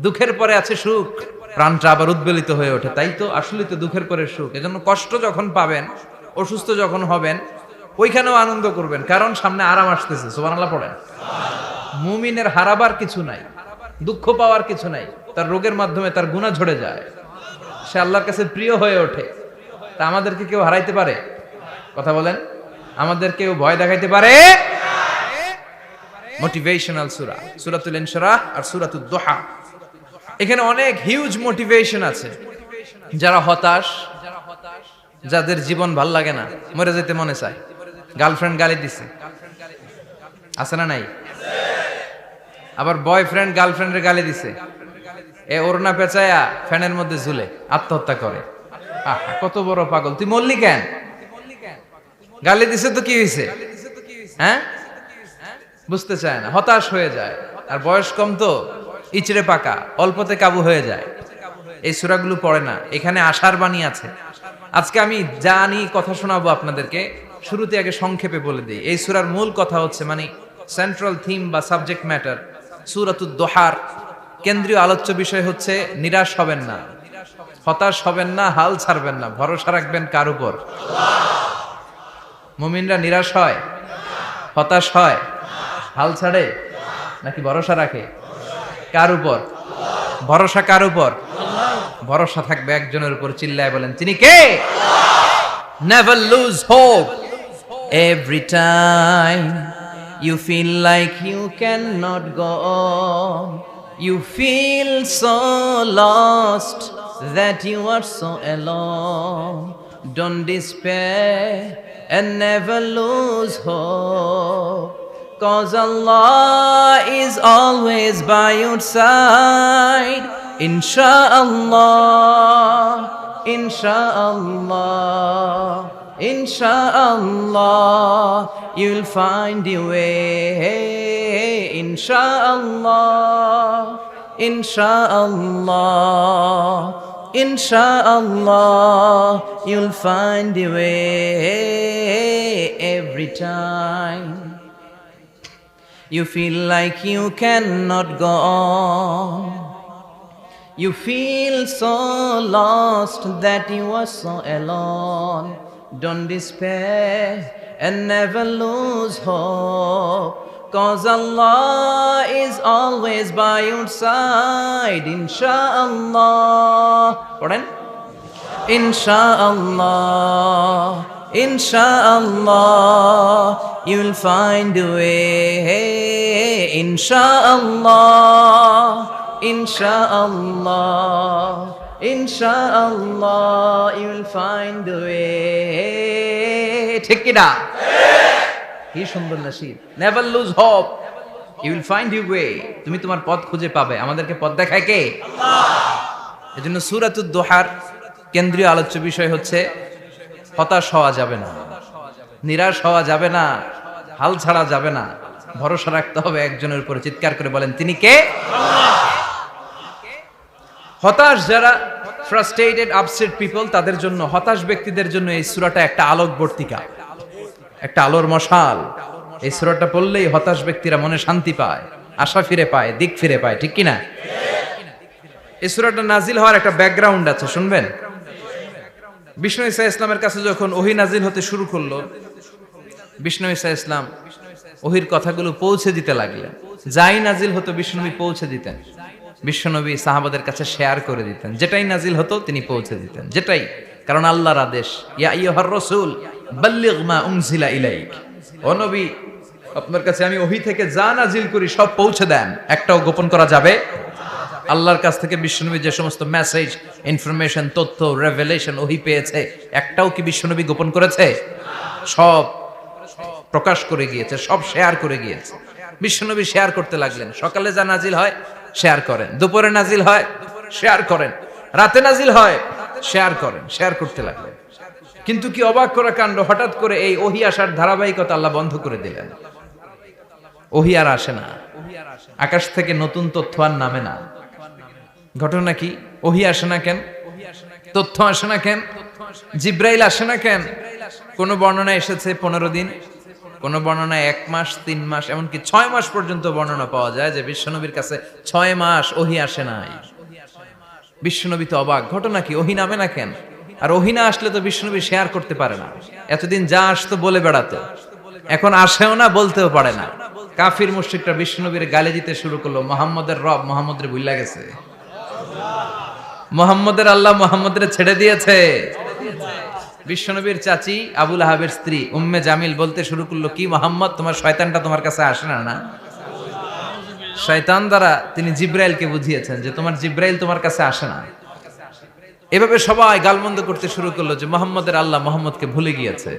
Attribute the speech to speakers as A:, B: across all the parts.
A: দুঃখের পরে আছে সুখ, প্রাণটা আবার উদ্বেলিত হয়ে ওঠে। তাই তো, আসলে তো দুঃখের পরে সুখ। এজন্য কষ্ট যখন পাবেন, অসুস্থ যখন হবেন, ওইখানেও আনন্দ করবেন, কারণ সামনে আরাম আসতেছে। সুবহানাল্লাহ পড়েন। মুমিনের হারাবার কিছু নাই, দুঃখ পাওয়ার কিছু নাই। তার রোগের মাধ্যমে তার গুনাহ ঝরে যায়, সে আল্লাহর কাছে প্রিয় হয়ে ওঠে। তা আমাদেরকে কেউ হারাইতে পারে? কথা বলেন, আমাদের কেউ ভয় দেখাইতে পারে? মোটিভেশনাল সূরা, সূরাতুল ইনশিরাহ আর সূরাতুদ দুহা। এখানে অনেক হিউজ মোটিভেশন আছে। যারা হতাশ, যাদের জীবন ভাল লাগে না, মরে যেতে মনে চায়, গার্লফ্রেন্ড গালি দিছে, আছে না নাই? আবার বয়ফ্রেন্ড গার্লফ্রেন্ডের গালি দিছে, এ ওড়না পেঁচায়া ফ্যানের মধ্যে ঝুলে আত্মহত্যা করে। কত বড় পাগল! তুই মরলি কেন? গালি দিছে তো কি হয়েছে? হ্যাঁ, বুঝতে চায় না, হতাশ হয়ে যায়। আর বয়স কম তো, ইচড়ে পাকা, অল্পতে কাবু হয়ে যায়। এই সূরাগুলো পড়ে না। এখানে আশার বাণী আছে। আজকে আমি জানি কথা শোনাবো আপনাদেরকে, শুরুতে আগে সংক্ষেপে বলে দিই। এই সূরার মূল কথা হচ্ছে, মানে সেন্ট্রাল থিম বা সাবজেক্ট ম্যাটার, সূরাতুদ দুহার কেন্দ্রীয় আলোচ্য বিষয় হচ্ছে নিরাশ হবেন না, হতাশ হবেন না, হাল ছাড়বেন না। ভরসা রাখবেন কার উপর? মুমিনরা নিরাশ হয়, হতাশ হয়, হাল ছাড়ে নাকি ভরসা রাখে? কার উপর ভরসা? কার উপর ভরসা থাকবে? একজনের উপর। চিল্লায় বলেন, তিনি কে? Never lose hope. Every time you feel like you cannot go on, you feel so lost that you are so alone. Don't despair and never lose hope, 'cause Allah is always by your side. Insha'Allah, Insha'Allah, Insha'Allah, you'll find your way. Insha'Allah, Insha'Allah, Insha'Allah, you'll find your way every time you feel like you cannot go on. You feel so lost that you are so alone. Don't despair and never lose hope, 'cause Allah is always by your side. Insha'Allah. Pardon? Insha'Allah, Insha'Allah, you'll find a way. Insha'Allah, Insha'Allah, Insha'Allah, you'll find a way. ঠিক কি না? কি সুন্দর nasheed. Never lose hope, you will find your way. তুমি তোমার পথ খুঁজে পাবে। আমাদেরকে পথ দেখায় কে? আল্লাহ। এজন্য সূরাতুদ দুহার কেন্দ্রীয় আলোচ্য বিষয় হচ্ছে হতাশ হওয়া যাবে না, নিরাশ হওয়া যাবে না, হাল ছাড়া যাবে না। ভরসা রাখতে হবে একজনের উপরে। চিৎকার করে বলেন, তিনি কে? আল্লাহ। হতাশ যারা, ফ্রাস্ট্রেটেড, আপসেট পিপল, তাদের জন্য, হতাশ ব্যক্তিদের জন্য এই সূরাটা একটা আলোকবর্তিকা, একটা আলোর মশাল। এই সূরাটা পড়লেই হতাশ ব্যক্তিরা মনে শান্তি পায়, আশা ফিরে পায়, দিক ফিরে পায়। ঠিক কি না? এই সূরাটা নাজিল হওয়ার একটা ব্যাকগ্রাউন্ড আছে, শুনবেন। বিষ্ণু ঈসা ইসলামের কাছে যখন ওহী নাজিল হতে শুরু করলো, বিষ্ণু ঈসা ইসলাম ওহীর কথাগুলো পৌঁছে দিতে লাগলেন। যাই নাজিল হতো বিষ্ণুনবী পৌঁছে দিতেন। বিশ্বনবী সাহাবাদের কাছে শেয়ার করে দিতেন। যেটাই নাজিল হতো তিনি পৌঁছে দিতেন, যেটাই। কারণ আল্লাহর আদেশ, ইয়া আইয়ুহার রাসূল বাল্লিগ মা উনজিলা ইলাইক। ও নবী, আপনার কাছে আমি ওহী থেকে যা নাজিল করি সব পৌঁছে দেন, একটাও গোপন করা যাবে? আল্লাহর কাছ থেকে বিশ্বনবী যে সমস্ত মেসেজ, ইনফরমেশন, তথ্য, রেভেলেশন ওহী পেয়েছে, একটাও কি বিশ্বনবী গোপন করেছে? সব প্রকাশ করে গিয়েছে, সব শেয়ার করে গিয়েছে। বিশ্বনবী শেয়ার করতে লাগলেন। সকালে যা নাজিল হয় শেয়ার করেন, দুপুরে নাজিল হয় শেয়ার করেন, রাতে নাজিল হয় শেয়ার করেন, শেয়ার করতে লাগলেন। কিন্তু কি অবাক করা কাণ্ড, হঠাৎ করে এই ওহী আসার ধারাবাহিকতা আল্লাহ বন্ধ করে দিলেন। ওহী আর আসে না, আকাশ থেকে নতুন তথ্য আর নামে না। ঘটনা কি? ওহী আসে না কেন? তথ্য আসে না কেন? জিব্রাইল আসে না কেন? কোন বর্ণনা এসেছে 15 দিন, কোন বর্ণনায় 1 মাস 3 মাস এমনকি 6 মাস পর্যন্ত বর্ণনা পাওয়া যায় যে বিশ্বনবীর কাছে 6 মাস ওহী আসে নাই। বিশ্বনবী তো অবাক, ঘটনা কি, ওহী নামে না কেন? আর ওহী না আসলে তো বিশ্বনবী শেয়ার করতে পারে না। এতদিন যা আসতো বলে বেড়াতো, এখন আসেও না, বলতেও পারে না। কাফির মুশরিকরা বিশ্বনবীর গালি দিতে শুরু করলো, মুহাম্মদের রব মুহাম্মদের ভুইলা গেছে, মুহাম্মদের আল্লাহ মুহাম্মদের ছেড়ে দিয়েছে। বিশ্বনবীর চাচি আবু লাহাবের স্ত্রী উম্মে জামিল বলতে শুরু করলো, কি মুহাম্মদ, তোমার শয়তানটা তোমার কাছে আসে না? না, শয়তান দ্বারা তিনি জিব্রাইলকে বুঝিয়েছেন যে তোমার জিব্রাইল তোমার কাছে আসে না। এভাবে সবাই গালমন্দ করতে শুরু করলো যে মুহাম্মদের আল্লাহ মুহাম্মদকে ভুলে গিয়েছে।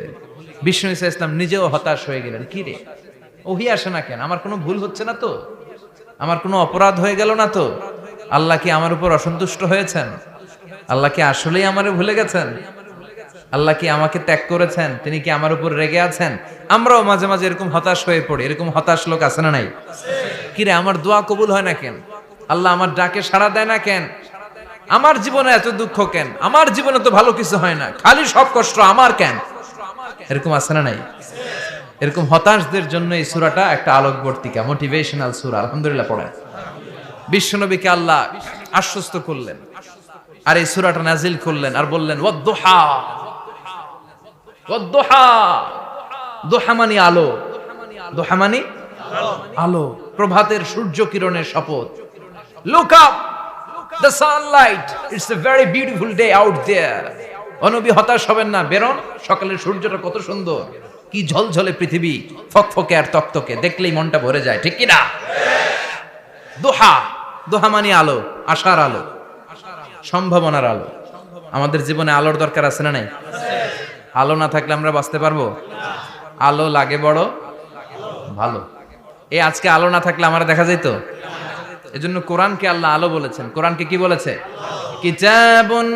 A: বিষ্ণু ঈসা ইসলাম নিজেও হতাশ হয়ে গেলেন, কি রে ওহী আসে না কেন? আমার কোনো ভুল হচ্ছে না তো? আমার কোনো অপরাধ হয়ে গেল না তো? আল্লাহ কি আমার উপর অসন্তুষ্ট হয়েছেন? আল্লাহ কি আসলেই আমারে ভুলে গেছেন? আল্লাহ কি আমাকে ত্যাগ করেছেন? তিনি কি আমার উপর রেগে আছেন? আমরাও মাঝে মাঝে এরকম হতাশ হয়ে পড়ি। এরকম হতাশ লোক আছে না নাই? কিরে আমার দোয়া কবুল হয় না কেন? আল্লাহ আমার ডাকে সাড়া দেয় না কেন? আমার জীবনে এত দুঃখ কেন? আমার জীবনে তো ভালো কিছু হয় না, খালি সব কষ্ট আমার কেন? এরকম আছে না নাই? এরকম হতাশদের জন্য এই সূরাটা একটা আলোকবর্তিকা, মোটিভেশনাল সূরা। আলহামদুলিল্লাহ পড়েন। বিশ্বনবীকে আল্লাহ আশ্বস্ত করলেন আর এই সূরাটা নাজিল করলেন আর বললেন ওয়াদ-দুহা, ওয়াদ-দুহা। দুহা মানে আলো, দুহা মানে আলো, প্রভাতের সূর্য কিরণের শপথ। Look up, the sunlight, it's a very beautiful day out there. ও নবী হতাশ হবেন না, বেরোন, সকালের সূর্যটা কত সুন্দর, কি ঝলঝলে পৃথিবী, ফকফকে আর তকতকে, দেখলেই মনটা ভরে যায়, ঠিক কি না? দুহা, দুহা মানে আলো, আশার আলো, সম্ভাবনার আলো। আমাদের জীবনে আলোর দরকার আছে না নাই? আলো না থাকলে আমরা বাঁচতে পারবো? আলো লাগে বড় ভালো। এই আজকে আলো না থাকলে আমার দেখা যেত? এজন্য কোরআনকে আল্লাহ আলো বলেছেন। কোরআনকে কি বলেছে? কিতাবুন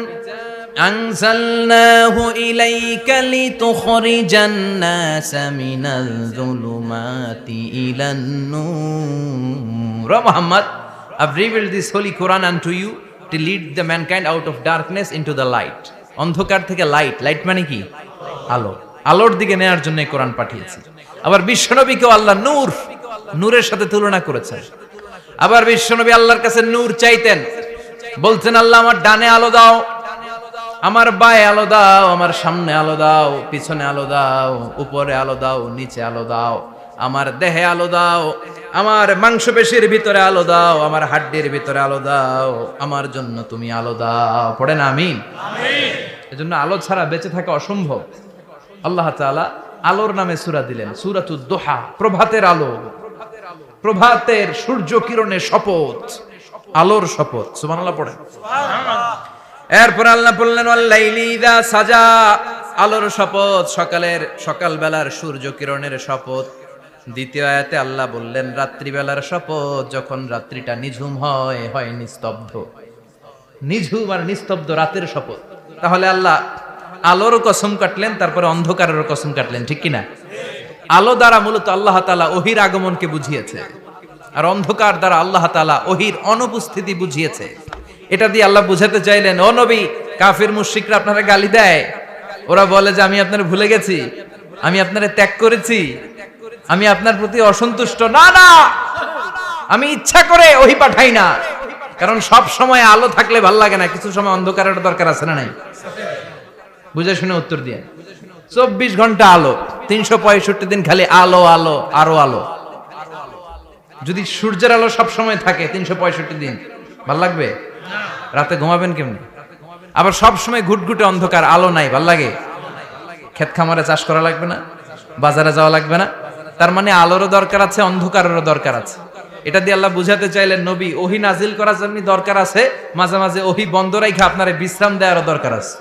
A: আনজালনাহু ইলাইকা লিতুখরিজান নাসা মিনাল যুলুমাতি ইলান নূর। Muhammad, I've revealed this holy Quran unto you to lead the mankind out of darkness into the light. অন্ধকার থেকে লাইট, লাইট মানে কি? আলো, আলোর দিকে নেয়ার জন্য কোরআন পাঠিয়েছি। আবার বিশ্বনবীকেও আল্লাহ নূর, নূরের সাথে তুলনা করেছেন। আবার বিশ্বনবী আল্লাহর কাছে নূর চাইতেন, বলতেন আল্লাহ আমার ডানে আলো দাও, আমার বায়ে আলো দাও, আমার সামনে আলো দাও, পিছনে আলো দাও, উপরে আলো দাও, নিচে আলো দাও, আমার দেহে আলো দাও, আমার মাংসপেশির ভিতরে আলো দাও, আমার হাড্ডির ভিতরে আলো দাও, আমার জন্য তুমি আলো দাও। পড়েন আমিন। এজন্য আলো ছাড়া বেঁচে থাকা অসম্ভব। আল্লাহ তাআলা আলোর নামে সূরা দিলেন, সূরাতুদ দুহা, প্রভাতের আলো, প্রভাতের সূর্য কিরণের শপথ, আলোর শপথ। সুবহানাল্লাহ পড়েন। এরপর আল্লাহ বললেন ওয়াল লাইলি ইযা সাজা, আলোর শপথ, সকালবেলার সূর্য কিরণের শপথ। দ্বিতীয় আয়াতে আল্লাহ বললেন রাত্রিবেলার শপথ, যখন রাত্রিটা নিঝুম হয়, হয় নিস্তব্ধ। নিঝুম আর নিস্তব্ধ রাতের শপথ। তাহলে আল্লাহ আলোর কসম কাটলেন, তারপরে অন্ধকারের কসম কাটলেন, ঠিক কিনা? আলো দ্বারা মূলত আল্লাহ তাআলা ওহীর আগমনকে বুঝিয়েছে, আর অন্ধকার দ্বারা আল্লাহ তাআলা ওহীর অনুপস্থিতি বুঝিয়েছে। এটা দিয়ে আল্লাহ বুঝাতে চাইলেন, ও নবী, কাফির মুশরিকরা আপনারা গালি দেয়, ওরা বলে যে আমি আপনারে ভুলে গেছি, আমি আপনারে ত্যাগ করেছি, আমি আপনার প্রতি অসন্তুষ্ট। না না, আমি ইচ্ছা করে ওহী পাঠাই না, কারণ সব সময় আলো থাকলে ভাল লাগে না, কিছু সময় অন্ধকারের দরকার আছে না নাই? বুঝে শুনে উত্তর দিয়ে। 24 ঘন্টা আলো, 365 দিন খালি আলো আলো আরো আলো। যদি সূর্যের আলো সব সময় থাকে 365 দিন, ভাল লাগবে? রাতে ঘুমাবেন কেমনে? আবার সব সময় ঘুটঘুটে অন্ধকার, আলো নাই, ভাল লাগে? ক্ষেত খামারে চাষ করা লাগবে না, বাজারে যাওয়া লাগবে না। তার মানে আলোরও দরকার আছে, অন্ধকারেরও দরকার আছে। এটা দিয়ে আল্লাহ বুঝাতে চাইলেন, নবী, ওহী নাজিল করার জন্য দরকার আছে, মাঝে মাঝে ওহী বন্ধ রাখা আপনারে বিশ্রাম দেওয়ারও দরকার আছে।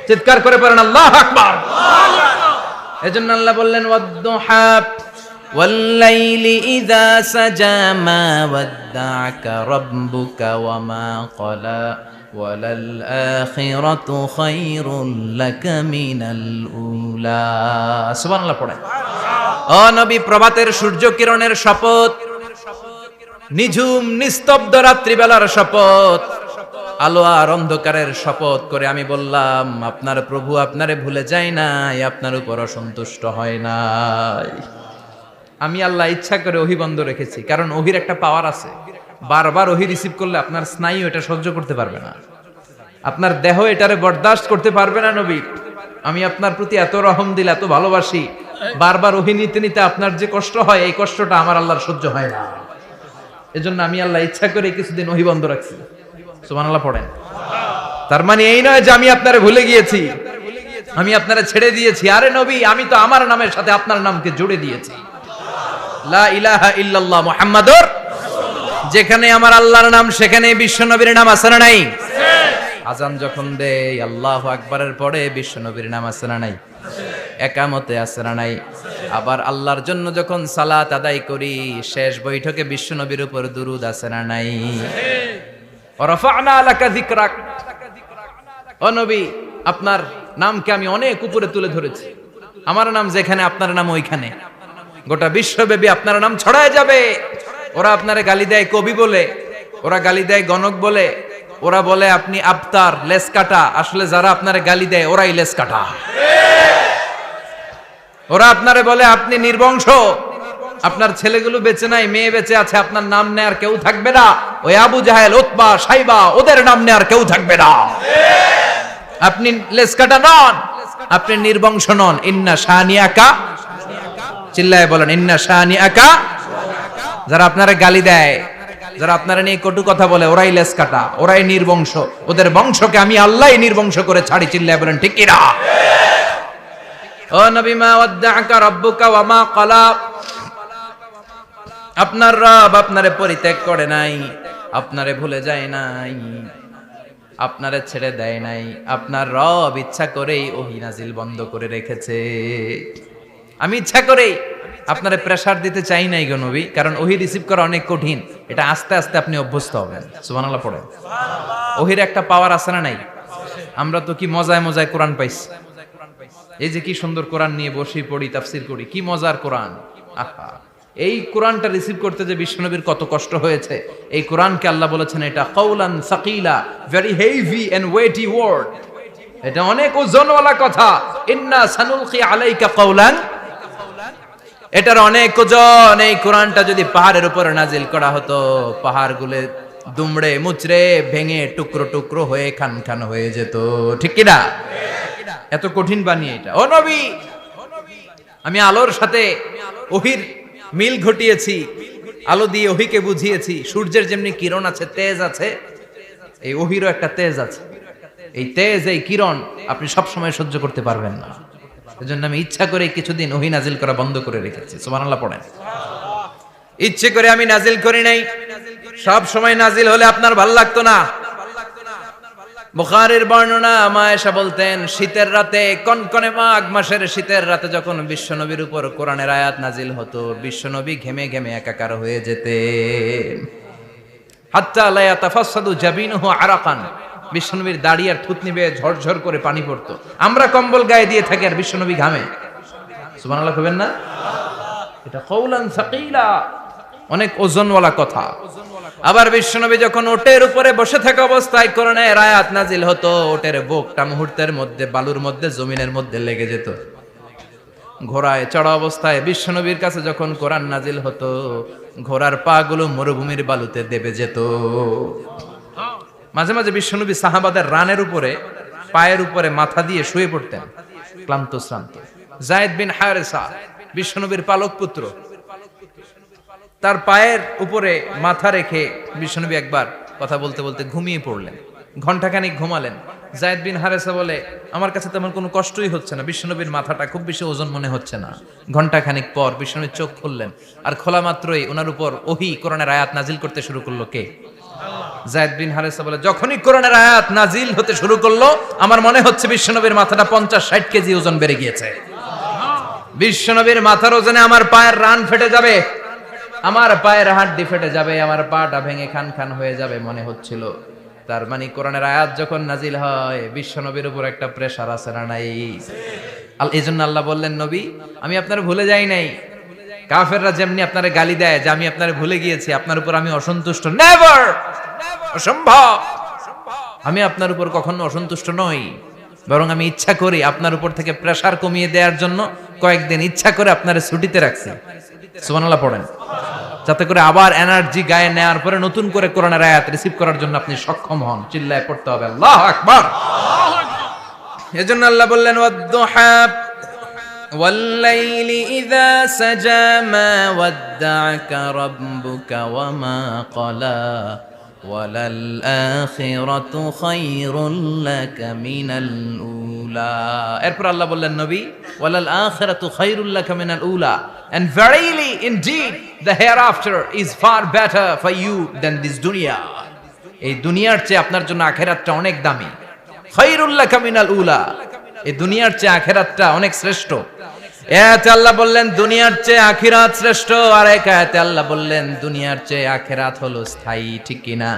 A: চিৎকার করে পড়েন আল্লাহু আকবার। এজন্য আল্লাহ বললেন ওয়াদ-দুহা ওয়াল লাইলি ইযা সাজা মা ওয়াদ্দা'আকা রাব্বুকা ওয়া মা ক্বালা ওয়ালাল আখিরাতু খায়রুল লাকা মিনাল উলা। সুবহানাল্লাহ পড়েন। ও নবী, প্রভাতের সূর্য কিরণের শপথ, নিঝুম নিস্তব্ধ রাত্রিবেলার শপথ, আলো আর অন্ধকারের শপথ করে আমি বললাম, আপনার প্রভু আপনারে ভুলে যায় নাই, আপনার উপর অসন্তুষ্ট হয় নাই। আমি আল্লাহ ইচ্ছা করে ওহী বন্ধ রেখেছি, কারণ ওহির একটা পাওয়ার আছে। বারবার ওহী রিসিভ করলে আপনার স্নায়ু এটা সহ্য করতে পারবে না, আপনার দেহ এটারে বরদাস্ত করতে পারবে না। নবী, আমি আপনার প্রতি এত রহম দিল, এত ভালোবাসি, বারবার ওহী নিতে নিতে আপনার যে কষ্ট হয়, এই কষ্টটা আমার আল্লাহর সহ্য হয় না। এজন্য আমি আল্লাহ ইচ্ছা করে কিছুদিন ওহী বন্ধ রাখছি। সুবহানাল্লাহ পড়েন। তার মানে এই নয় যে আমি আপনারে ভুলে গিয়েছি, আমি আপনারে ছেড়ে দিয়েছি। আরে নবী, আমি তো আমার নামের সাথে আপনার নামকে জুড়ে দিয়েছি। লা ইলাহা ইল্লাল্লাহ মুহাম্মাদুর, যেখানে আমার আল্লাহর নাম সেখানে বিশ্ব নবীর নাম আছে না নাই? আজান যখন দেই আল্লাহু আকবারের পরে বিশ্ব নবীর নাম আছে না নাই? একামতে আছে না নাই? আবার আল্লাহর জন্য যখন সালাত আদায় করি, শেষ বৈঠকে বিশ্ব নবীর উপর দুরূদ আছে না নাই? রাফা'না লাকা যিকরাক, ও নবী, আপনার নামকে আমি অনেক উপরে তুলে ধরেছি। আমার নাম যেখানে আপনার নাম ওইখানে, গোটা বিশ্বব্যাপী আপনার নাম ছড়ায় যাবে। ওরা আপনারে গালি দেয় কবি বলে, ওরা গালি দেয় গণক বলে, ওরা বলে আপনি আবতার, লেস কাটা। আসলে যারা আপনারে গালি দেয় ওরাই লেস কাটা। ওরা আপনারে বলে আপনি নির্বংশ, আপনার ছেলেগুলো বেঁচে নাই, মেয়ে বেঁচে আছে, আপনার নাম নেয়ার কেউ থাকবে না। ওই আবু জাহেল, উতবা, সাইবা, ওদের নাম নেয়ার কেউ থাকবে না। আপনি লেস কাটা নন, আপনি নির্বংশ নন। ইন্না শানিয়াকা, চিল্লায় বলেন ইন্না শানিয়াকা। যারা আপনারা গালি দেয়, যারা আপনারা নিয়ে কটু কথা বলে, ওরাই লেস কাটা, ওরাই নির্বংশ। ওদের বংশকে আমি আল্লাহই নির্বংশ করে ছাড়ি। চিল্লায় বলেন ঠিক কি না? ও নবী, মা ওয়াদ্দাআকা রাব্বুকা ওয়া মা ক্বালা, আপনার রব আপনারে পরিত্যাগ করে নাই, আপনারে ভুলে যায় নাই, আপনারে ছেড়ে দেয় নাই। আপনার রব ইচ্ছা করেই ওহী নাজিল বন্ধ করে রেখেছে। আমি ইচ্ছা করেই আপনারে প্রেসার দিতে চাই নাই গো নবী, কারণ ওহী রিসিভ করা অনেক কঠিন। এটা আস্তে আস্তে আপনি অভ্যস্ত হবেন। সুবহানাল্লাহ পড়েন। ওহীর একটা পাওয়ার আছে না নাই? আমরা তো কি মজায় মজায় কোরআন পাইছি। এই যে কি সুন্দর কোরআন নিয়ে বসি, পড়ি, তাফসীর করি, কি মজার কোরআন। আহা, এই কোরআনটা রিসিভ করতে যে বিশ্বনবীর কত কষ্ট হয়েছে। এই কোরআনকে আল্লাহ বলেছেন এটা কাউলান সাকিলা, very heavy and weighty word, এটা অনেক ওজনওয়ালা কথা। ইন্না সানুলকি আলাইকা কাউলান, এটার অনেক ওজন। এই কোরআনটা যদি পাহাড়ের উপরে নাজিল করা হতো, পাহাড়গুলো দুমড়ে মুচড়ে ভেঙে টুকরো টুকরো হয়ে খান খান হয়ে যেত। ঠিক কি না? এত কঠিন বানিয়ে এটা। ও নবী, আমি আলোর সাথে ওহীর মিল ঘটিয়েছি, আলো দিয়ে ওহীকে বুঝিয়েছি। সূর্যের যেমনি কিরণ আছে, তেজ আছে, এই ওহীরও একটা তেজ আছে। এই তেজ, এই কিরণ আপনি সব সময় সহ্য করতে পারবেন না। এজন্য আমি ইচ্ছা করে কিছুদিন ওহী নাজিল করা বন্ধ করে রেখেছি। সুবহানাল্লাহ পড়েন। ইচ্ছে করে আমি নাজিল করি নাই। সব সময় নাজিল হলে আপনার ভালো লাগতো না। বুখারীর বর্ণনা, মা আয়েশা বলতেন, শীতের রাতে, কনকনে মাঘ মাসের শীতের রাতে যখন বিশ্বনবীর উপর কোরআনের আয়াত নাজিল হতো, বিশ্বনবী ঘেমে ঘেমে একাকার হয়ে যেতেন। হাত্তা লা ইয়াতাফাসসাদু জাবিনুহু আরাকান, বিশ্বনবীর দাড়ি আর থুতনি বেয়ে ঝরঝর করে পানি পড়তো। আমরা কম্বল গায়ে দিয়ে থাকি আর বিশ্বনবী ঘামে। সুবহানাল্লাহ কইবেন না? এটা কাউলান সাকিলা, অনেক ওজনওয়ালা কথা। আবার বিশ্বনবী যখন ওটের উপরে বসে থাকা অবস্থায় কোরআনের আয়াত নাজিল হতো, ওটের বুকটা মুহূর্তের মধ্যে বালুর মধ্যে, জমিনের মধ্যে লেগে যেত। ঘোড়ায় চড়া অবস্থায় বিশ্বনবীর কাছে যখন কোরআন নাজিল হতো, ঘোড়ার পা গুলো মরুভূমির বালুতে দেবে যেত। মাঝে মাঝে বিশ্বনবী সাহাবাদের রানের উপরে, পায়ের উপরে মাথা দিয়ে শুয়ে পড়তেন, ক্লান্ত শ্রান্ত। যায়েদ বিন হারেসা, বিশ্বনবীর পালক পুত্র, তার পায়ের উপরে মাথা রেখে বিশ্বনবী একবার কথা বলতে বলতে ঘুমিয়ে পড়লেন। ঘন্টাখানিক ঘুমালেন। যায়েদ বিন হারেসা বলে, আমার কাছে তেমন কোনো কষ্টই হচ্ছে না, বিশ্বনবীর মাথাটা খুব বেশি ওজন মনে হচ্ছে না। ঘন্টাখানিক পর বিশ্বনবীর চোখ খুললেন, আর খোলা মাত্রই ওনার উপর ওহী কোরআনের আয়াত নাজিল করতে শুরু করলো। কে? যায়েদ বিন হারেসা বলে, যখনই কোরআনের আয়াত নাজিল হতে শুরু করলো, আমার মনে হচ্ছে বিশ্বনবীর মাথাটা 50-60 কেজি ওজন বেড়ে গিয়েছে। বিশ্বনবীর মাথার ওজনে আমার পায়ের রান ফেটে যাবে, আমার পায়ের হাড্ডি ফেটে যাবে, আমার পাটা ভেঙে খান খান হয়ে যাবে মনে হচ্ছিল। তার মানে কোরআনের আয়াত যখন নাজিল হয়, বিশ্বনবীর উপর একটা প্রেসার আছে না নাই? এই জন্য আল্লাহ বললেন, নবী, আমি আপনার ভুলে যাই নাই। কাফেররা যেমনি আপনারে গালি দেয় যে আমি আপনারে ভুলে গিয়েছি, আপনার উপর আমি অসন্তুষ্ট, নেভার, অসম্ভব। আমি আপনার উপর কখনো অসন্তুষ্ট নই, বরং আমি ইচ্ছা করি আপনার উপর থেকে প্রেসার কমিয়ে দেওয়ার জন্য কয়েকদিন ইচ্ছা করে আপনার ছুটিতে রাখছি। সুবহানাল্লাহ পড়েন, যাতে করে আবার এনার্জি গায়ে নেওয়ার পরে নতুন করে কোরআনের আয়াত রিসিভ করার জন্য আপনি সক্ষম হন। চিল্লায় পড়তে হবে আল্লাহু আকবার। এজন্য আল্লাহ বললেন ওয়াদ-দুহা ওয়াল-লাইলি ইযা সাজা মা ওয়াদ্দা'আকা রাব্বুকা ওয়া মা ক্বালা ওয়ালাল আখিরাতু খায়রুল লাকা মিনাল উলা। এরপর আল্লাহ বললেন নবী ওয়ালাল আখিরাতু খায়রুল লাকা মিনাল উলা, and verily indeed the hereafter is far better for you than this dunya. এই দুনিয়ার চেয়ে আপনার জন্য আখিরাতটা অনেক দামি। খায়রুল লাকা মিনাল উলা, এই দুনিয়ার চেয়ে আখিরাতটা অনেক শ্রেষ্ঠ। এতে আল্লাহ বললেন দুনিয়ার চেয়ে আখিরাত শ্রেষ্ঠ, আর এক আয়াতে আল্লাহ বললেন দুনিয়ার চেয়ে আখিরাত হলো স্থায়ী। ঠিক কি না?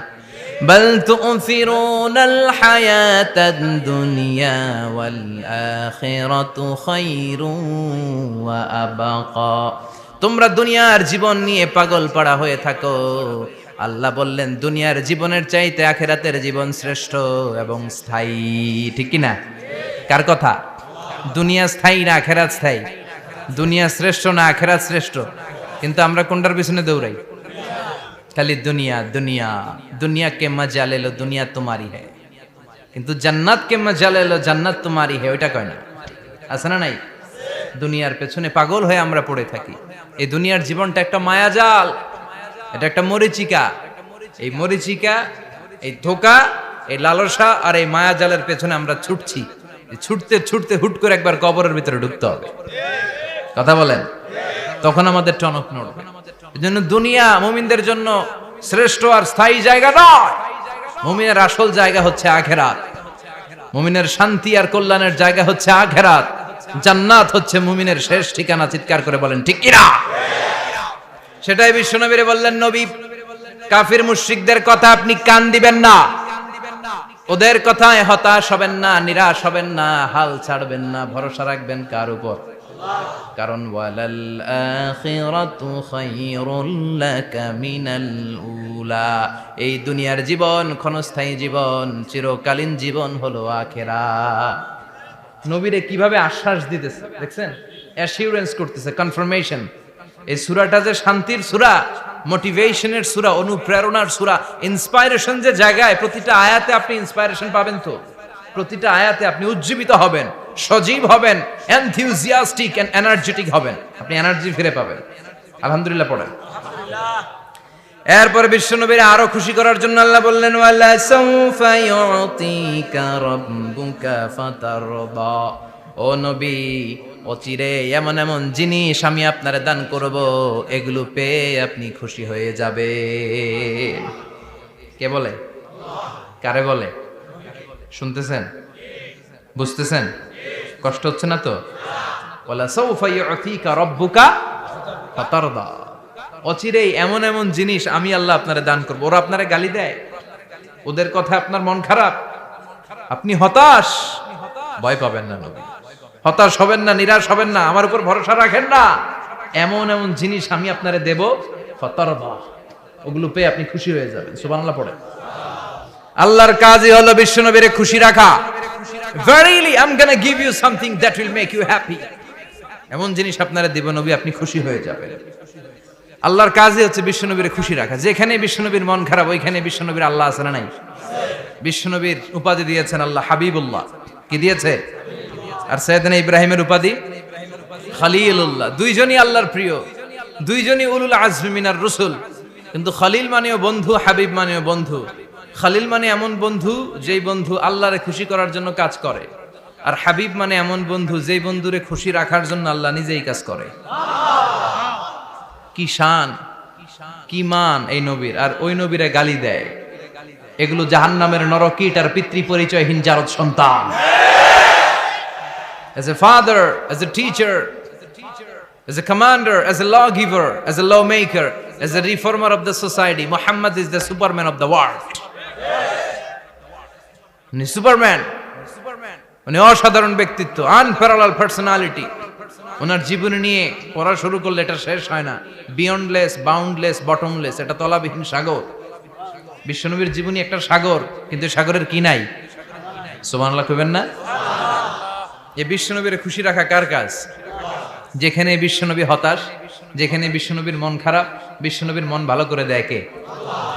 A: বাল তু'থিরুনাল হায়াতাদ দুনিয়া ওয়াল আখিরাতু খায়রুন ওয়া আবাকা। তোমরা দুনিয়ার জীবন নিয়ে পাগল পাড়া হয়ে থাকো, আল্লাহ বললেন দুনিয়ার জীবনের চাইতে আখিরাতের জীবন শ্রেষ্ঠ এবং স্থায়ী। ঠিক কি না? কার কথা? দুনিয়া স্থায়ী না আখিরাত স্থায়ী? দুনিয়া শ্রেষ্ঠ না আখিরাত শ্রেষ্ঠ? কিন্তু আমরা কোনটার পিছনে দৌড়াই? খালি দুনিয়া দুনিয়া। দুনিয়া কে মজা লে লো, দুনিয়া তোমারি হ্যায়। কিন্তু জান্নাত কে মজা লে লো, জান্নাত তোমারি হ্যায়, ওইটা কয় না। আছে না নাই? দুনিয়ার পেছনে পাগল হয়ে আমরা পড়ে থাকি। এই দুনিয়ার জীবনটা একটা মায়াজাল, এটা একটা মরিচিকা। এই মরিচিকা, এই ধোঁকা, এই লালসা আর এই মায়াজালের পেছনে আমরা ছুটছি। ছুটতে ছুটতে হুট করে একবার কবরের ভিতরে ঢুকতে হবে। কথা বলেন, তখন আমাদের টনক নড়বে। এজন্য দুনিয়া মুমিনদের জন্য শ্রেষ্ঠ আর স্থায়ী জায়গা নয়। মুমিনের আসল জায়গা হচ্ছে আখিরাত। মুমিনের শান্তি আর কল্যাণের জায়গা হচ্ছে আখিরাত। জান্নাত হচ্ছে মুমিনের শেষ ঠিকানা। চিৎকার করে বলেন ঠিক কি না? সেটাই বিশ্বনবীরে বললেন নবী, কাফির মুশরিকদের কথা আপনি কান দিবেন না, ওদের কথায় হতাশ হবেন না, নিরাশ হবেন না, হাল ছাড়বেন না, ভরসা রাখবেন কার উপর? কারণ ওয়ালাল আখিরাতু খায়রুল লাকা মিনাল উলা। এই দুনিয়ার জীবন ক্ষণস্থায়ী জীবন, চিরকালীন জীবন হলো আখিরাত। নবীরে কিভাবে আশ্বাস দিতেছে দেখছেন? অ্যাসিউরেন্স করতেছে, কনফার্মেশন। এই সূরাটা যে শান্তির সূরা, মোটিভেশনের সূরা, অনুপ্রেরণার সূরা, ইন্সপাইরেশন যে জায়গায়, প্রতিটা আয়াতে আপনি ইন্সপাইরেশন পাবেন। তো প্রতিটা আয়াতে আপনি উজ্জীবিত হবেন, সজীব হবেন, এনথিউজিয়াস্টিক এন্ড এনার্জেটিক হবেন। আপনি এনার্জি ফিরে পাবেন। আলহামদুলিল্লাহ পড়েন। এরপরে বিশ্বনবীর আরো খুশি করার জন্য আল্লাহ বললেন ওয়ালা সাউফা ইউতিকা রাব্বুকা ফাতারদা। ও নবী, অচিরে এমন এমন জিনিস আমি আপনারে দান করব, এগুলো পেয়ে আপনি খুশি হয়ে যাবে। কে বলে? কারে বলে? শুনতেছেন? বুঝতেছেন? কষ্ট হচ্ছে না তো? ওয়ালা সাউফা ইউতিকা রাব্বুকা ফাতারদা। অচিরেই এমন এমন জিনিস আমি আল্লাহ আপনারে দান করব। ওরা আপনারে গালি দেয়, ওদের কথা আপনার মন খারাপ, আপনি হতাশ, ভয় পাবেন না নবী। হতাশ হবেন না, নিরাশ হবেন না, আমার উপর ভরসা রাখেন না। এমন এমন জিনিস আমি আপনারে দেব, ফাতারদা, ওগুলো পেয়ে আপনি খুশি হয়ে যাবেন। সুবহানাল্লাহ পড়ে। আল্লাহর কাজই হলো বিশ্বনবীরে খুশি রাখা। Verily I'm gonna give you something that will make you happy. এমন জিনিস আপনারা দেব নবী, আপনি খুশি হয়ে যাবেন। আল্লাহর কাজই হচ্ছে বিশ্বনবীরে খুশি রাখা। যেখানে বিশ্বনবীর মন খারাপ, ওইখানে বিশ্বনবীর আল্লাহ আছে না নাই? বিশ্বনবীর উপাধি দিয়েছেন আল্লাহ হাবিবুল্লাহ। কি দিয়েছে? আর সাইয়েদনা ইব্রাহিমের উপাধি খলিলুল্লাহ। দুইজনই আল্লাহর প্রিয়, দুইজনই উলুল আজমি মিনার রাসূল। কিন্তু খলিল মানেও বন্ধু, হাবিব মানেও বন্ধু। খলিল মানে এমন বন্ধু যেই বন্ধু আল্লাহরে খুশি করার জন্য কাজ করে, আর হাবিব মানে এমন বন্ধু যেই বন্ধুরে খুশি রাখার জন্য আল্লাহ নিজেই কাজ করে। কি শান, কি মান এই নবীর! আর ওই নবীরে গালি দেয়। এগুলো জাহান্নামের নরকীট আর পিতৃ পরিচয়হীন জারদ সন্তান। As a father, as a teacher, as a commander, as a lawgiver, as a lawmaker, as a reformer of the society, Muhammad is the Superman of the world. উনি সুপারম্যান, উনি অসাধারণ ব্যক্তিত্ব, আনপ্যারালাল পার্সোনালিটি। ওনার জীবনী নিয়ে পড়া শুরু করলে এটা শেষ হয় না। বিয়ন্ডলেস, বাউন্ডলেস, বটমলেস, এটা তলাবিহীন সাগর। বিশ্বনবীর জীবনী একটা সাগর, কিন্তু সাগরের কি নাই? সুবহানাল্লাহ কইবেন না? এই বিশ্বনবীর খুশি রাখা কার কাজ? যেখানে বিশ্বনবী হতাশ, যেখানে বিশ্বনবীর মন খারাপ, বিশ্বনবীর মন ভালো করে দেয় কে?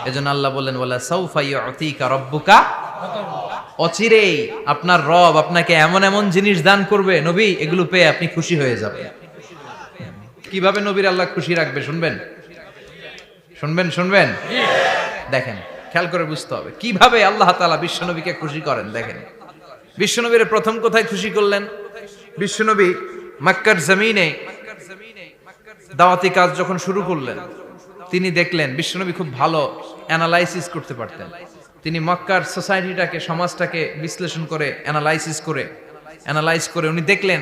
A: এজন্য আল্লাহ বললেন ওয়ালা সাউফা ইউতিকা রাব্বুকা, অচিরেই আপনার রব আপনাকে এমন এমন জিনিস দান করবে নবী, এগুলো পেয়ে আপনি খুশি হয়ে যাবেন। কিভাবে নবীর আল্লাহ খুশি রাখবে শুনবেন? শুনবেন? দেখেন, খেয়াল করে বুঝতে হবে কিভাবে আল্লাহ তাআলা বিশ্বনবীকে খুশি করেন। দেখেন, বিশ্বনবীর প্রথম কোথায় খুশি করলেন? বিশ্বনবী মক্কার জমিনে দাওয়াতি কাজ যখন শুরু করলেন, তিনি দেখলেন বিশ্বনবী খুব ভালো অ্যানালাইসিস করতে পারতেন। তিনি মক্কার সোসাইটিটাকে, সমাজটাকে বিশ্লেষণ করে অ্যানালাইজ করে উনি দেখলেন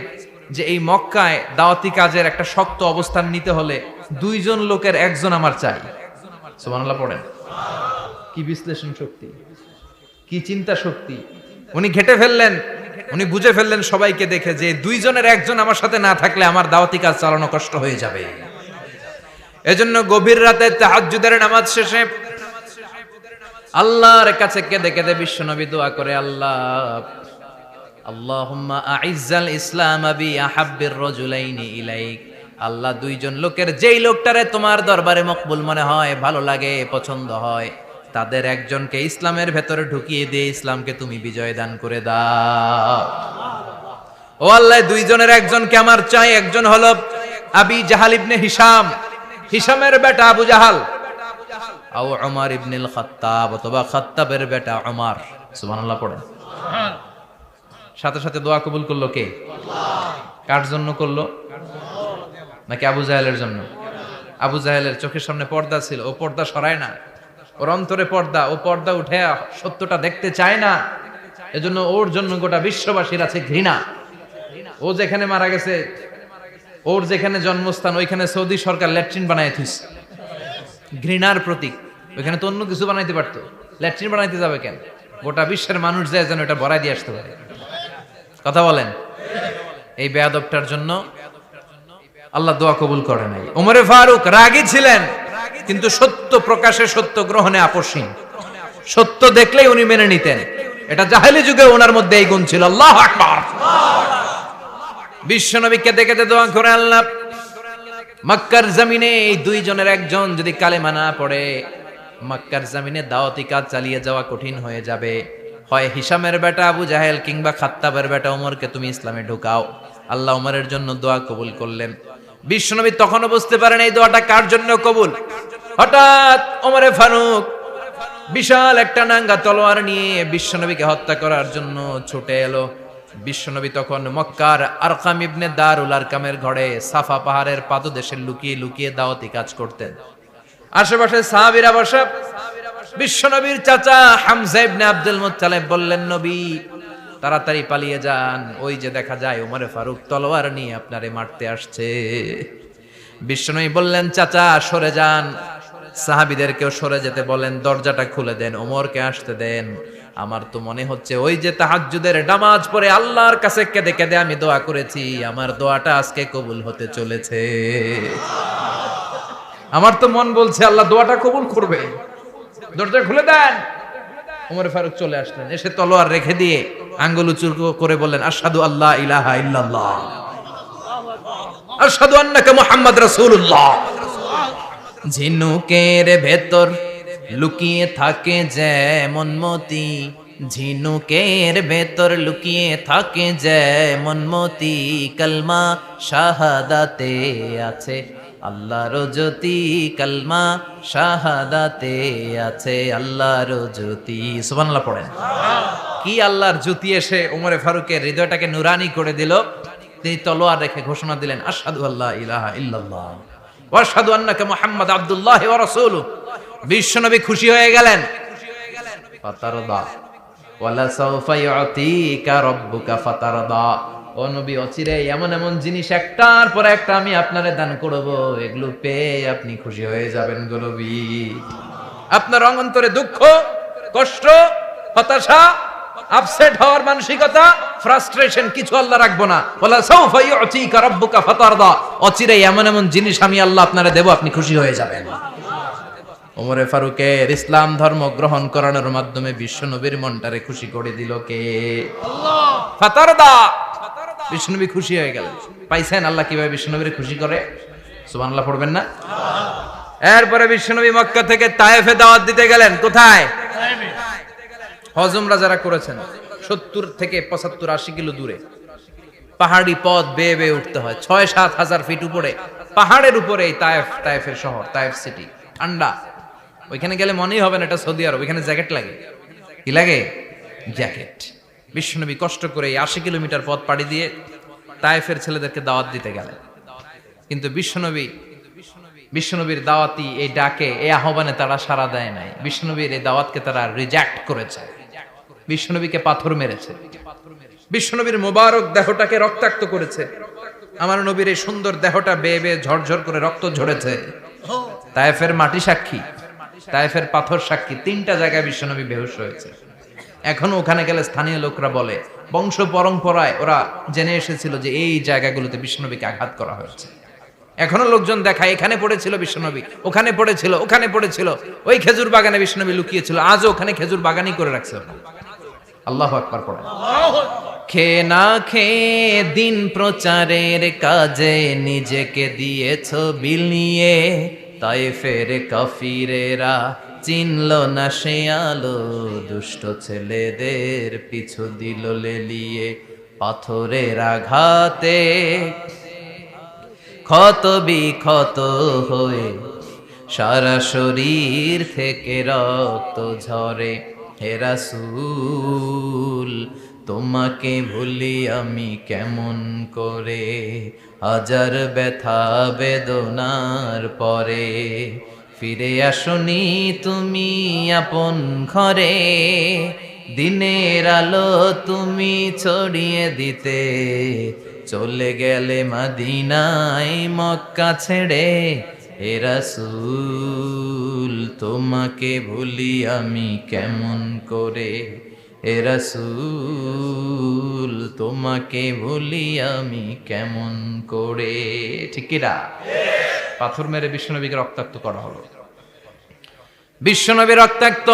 A: যে এই মক্কায় দাওয়াতি কাজের একটা শক্ত অবস্থান নিতে হলে দুইজন লোকের একজন আমার চাই। সুবহানাল্লাহ পড়েন। কি বিশ্লেষণ শক্তি, কি চিন্তা শক্তি! উনি ঘেটে ফেললেন, উনি বুঝে ফেললেন সবাইকে দেখে যে দুইজনের একজন আমার সাথে না থাকলে আমার দাওয়াতি কাজ চালানো কষ্ট হয়ে যাবে। এজন্য গভীর রাতে তাহাজ্জুদের নামাজ শেষে আল্লাহর কাছে কেঁদে কেঁদে বিশ্বনবী দোয়া করে, আল্লাহুম্মা আইজ্জাল ইসলাম বি আহাব্বির রাজুলাইনি ইলাইক। আল্লাহ, দুইজন লোকের যেই লোকটারে তোমার দরবারে মকবুল মনে হয়, ভালো লাগে, পছন্দ হয়, তাদের একজনকে ইসলামের ভেতরে ঢুকিয়ে দিয়ে ইসলামকে তুমি বিজয় দান করে দাও। ও আল্লাহ, দুইজনের একজনকে আমার চাই। একজন হলো আবি জাহাল ইবনে হিশাম, হিশামের বেটা আবু জাহাল, আও উমর ইবনুল খাত্তাব, অথবা খাত্তাবের বেটা উমর। সুবহানাল্লাহ পড়েন। সাথে সাথে দোয়া কবুল করলো কে? কার জন্য করলো? নাকি আবু জাহেলের জন্য? আবু জাহেলের চোখের সামনে পর্দা ছিল, ও পর্দা সরায় না। ওর অন্তরে পর্দা, ও পর্দা উঠে সত্যটা দেখতে চায় না। এজন্য ওর জন্য গোটা বিশ্ববাসীর আছে ঘৃণা। ও যেখানে মারা গেছে, ওর যেখানে জন্মস্থান, ওইখানে সৌদি সরকার ল্যাট্রিন বানায় থুইছে, ঘৃণার প্রতীক। ওইখানে তো অন্য কিছু বানাইতে পারতো, ল্যাট্রিন বানাইতে যাবে কেন? গোটা বিশ্বের মানুষ যায় যেন এটা ভরাই দিয়ে আসতে পারে। কথা বলেন। এই বেয়াদবটার জন্য আল্লাহ দোয়া কবুল করে নাই। ওমরে ফারুক রাগী ছিলেন, কিন্তু সত্য প্রকাশে, সত্য গ্রহণে আপোষহীন। সত্য দেখলেই উনি মেনে নিতেন। এটা জাহেলি যুগে ওনার মধ্যে এই গুণ ছিল। আল্লাহু আকবার। বিশ্বনবী কেঁদে কেঁদে দোয়া করে, আল্লাহ, মক্কার জমিনে এই দুইজনের একজন যদি কালেমা না পড়ে, মক্কার জমিনে দাওয়াতি কাজ চালিয়ে যাওয়া কঠিন হয়ে যাবে। হয় হিশামের বেটা আবু জাহেল কিংবা খাত্তাবের বেটা ওমরকে তুমি ইসলামে ঢুকাও। আল্লাহ ওমরের জন্য দোয়া কবুল করলেন। বিশ্বনবী তখনও বুঝতে পারেন এই দোয়াটা কার জন্য কবুল। হঠাৎ ওমরে ফারুক বিশাল একটা নাঙ্গা তলোয়ার নিয়ে বিশ্বনবীকে হত্যা করার জন্য ছুটে এলো। বিশ্বনবী তখন মক্কার আরকাম ইবনে দারুল আরকামের ঘরে সাফা পাহাড়ের পাদদেশে লুকিয়ে লুকিয়ে দাওয়াতি কাজ করতেন। আশেপাশে সাহাবীরা বসা। বিশ্বনবীর চাচা হামজা ইবনে আব্দুল মুত্তালিব বললেন, নবী তাড়াতাড়ি পালিয়ে যান, ওই যে দেখা যায় ওমরে ফারুক তলোয়ার নিয়ে আপনারে মারতে আসছে। বিশ্বনবী বললেন, চাচা সরে যান, সাহাবীদেরকেও সরে যেতে বলেন, দরজাটা খুলে দেন, ওমরকে আসতে দেন। আমার তো মনে হচ্ছে ওই যে তাহাজ্জুদের নামাজ পড়ে আল্লাহর কাছে কেঁদে কেঁদে আমি দোয়া করেছি, আমার দোয়াটা আজকে কবুল হতে চলেছে। আমার তো মন বলছে আল্লাহ দোয়াটা কবুল করবে। দরজা খুলে দেন। ওমর ফারুক চলে আসলেন, এসে তলোয়ার রেখে দিয়ে আঙ্গুল উঁচু করে বললেন, আশহাদু আল্লা ইলাহা ইল্লাল্লাহ, আশহাদু আন্নাকা মুহাম্মদ রাসূলুল্লাহ। ঝিনুকের ভেতর লুকিয়ে থাকে যেমন মতি, ঝিনুকের ভেতর লুকিয়ে থাকে যেমন মতি, কালমা শাহাদাতে আছে আল্লাহর জ্যোতি, কালমা শাহাদাতে আছে আল্লাহর জ্যোতি। সুবহানাল্লাহ পড়েন। কি আল্লাহর জ্যোতি এসে ওমরে ফারুকের হৃদয়টাকে নুরানি করে দিল। তিনি তলোয়ার রেখে ঘোষণা দিলেন, আশহাদু আল্লা ইলাহা ইল্লাল্লাহ ওয়া আশহাদু আন্নাকা মুহাম্মাদ আবদুল্লাহি ওয়া রাসূলুহু। বিশ্বনবী খুশি হয়ে গেলেন। ফাতারদা ওয়ালা সাউফা ইউতিকা রাব্বুকা ফাতারদা। ও নবী, অচিরে এমন এমন জিনিস একটার পর একটা আমি আপনারে দান করব, এগুলো পেয়ে আপনি খুশি হয়ে যাবেন গো নবী। আপনার অন্তরে দুঃখ, কষ্ট, হতাশা, আপসেট হওয়ার মানসিকতা, ফ্রাস্ট্রেশন কিছু আল্লাহ রাখবো না। ওয়ালা সাউফা ইউতিকা রাব্বুকা ফাতারদা। অচিরে এমন এমন জিনিস আমি আল্লাহ আপনারে দেব, আপনি খুশি হয়ে যাবেন। ওমরে ফারুকের ইসলাম ধর্ম গ্রহণ করানোর মাধ্যমে বিশ্বনবীর মনটারে খুশি করে দিল কে? আল্লাহ। ফাতারদা, বিশ্বনবী খুশি হয়ে গেলেন। পাইছেন আল্লাহ কিভাবে বিশ্বনবীরে খুশি করে? সুবহানাল্লাহ পড়বেন না? এরপরে বিশ্বনবী মক্কা থেকে তায়েফে দাওয়াত দিতে গেলেন। কোথায়? হজ উমরা যারা করেছেন 70 থেকে 75 80 কিলো দূরে পাহাড়ি পথ বেয়ে বেয়ে উঠতে হয়, 6-7 হাজার ফিট উপরে পাহাড়ের উপরে এই তায়েফের শহর, তায়েফ সিটি। ঠান্ডা, ওইখানে গেলে মনেই হবে না এটা সৌদি আরব। ওইখানে জ্যাকেট লাগে। কি লাগে? জ্যাকেট। বিশ্বনবী কষ্ট করে 80 কিলোমিটার পথ পাড়ি দিয়ে তায়েফের ছেলেদেরকে দাওয়াত দিতে গেলেন। কিন্তু বিশ্বনবীর দাওয়াতি এই ডাকে, এই আহ্বানে তারা সাড়া দেয় নাই। বিশ্বনবীর এই দাওয়াতকে তারা রিজেক্ট করেছে। বিশ্বনবীকে পাথর মেরেছে। বিশ্বনবীর মোবারক দেহটাকে রক্তাক্ত করেছে। আমার নবীর এই সুন্দর দেহটা বেয়ে বেয়ে ঝরঝর করে রক্ত ঝরেছে। তায়েফের মাটি সাক্ষী, তায়েফের পাথর সাক্ষী। 3টা জায়গায় বিশ্বনবী বেহুশ হয়েছে। এখনো ওখানে গেলে স্থানীয় লোকরা বলে, বংশ পরম্পরায় ওরা জেনে এসেছিল যে এই জায়গাগুলোতে বিশ্বনবীকে আঘাত করা হয়েছে। এখনো লোকজন দেখায় এখানে পড়েছিল বিশ্বনবী, ওখানে পড়েছিল, ওখানে পড়েছিল। ওই খেজুর বাগানে বিশ্বনবী লুকিয়েছিল, আজও ওখানে খেজুর বাগানই করে রাখছে। আল্লাহু আকবার পড়ে। খেয়ে না খেয়ে দিন প্রচারের কাজে নিজেকে দিয়েছ বিলিয়ে, তায়েফের কাফিরেরা চিনল না সে আলো, দুষ্ট ছেলেদের পিছু দিল লেলিয়ে। পাথরের আঘাতে ক্ষত বিক্ষত হয়ে সারা শরীর থেকে রক্ত ঝরে। হে রাসূল তোমাকে ভুলি আমি কেমন করে, হাজার ব্যথা বেদনার পরে। ফিরে আসনি তুমি আপন ঘরে, দিনের আলো তুমি ছড়িয়ে দিতে। চলে গেলে মদিনায় মক্কা ছেড়ে। হে রাসূল তোমাকে ভুলি আমি কেমন করে, হে রাসূল তোমাকে ভুলি আমি কেমন করে। ঠিক কি না? পাথর মেরে বিশ্বনবীকে রক্তাক্ত করা হলো। বিশ্বনবী রক্তাক্ত।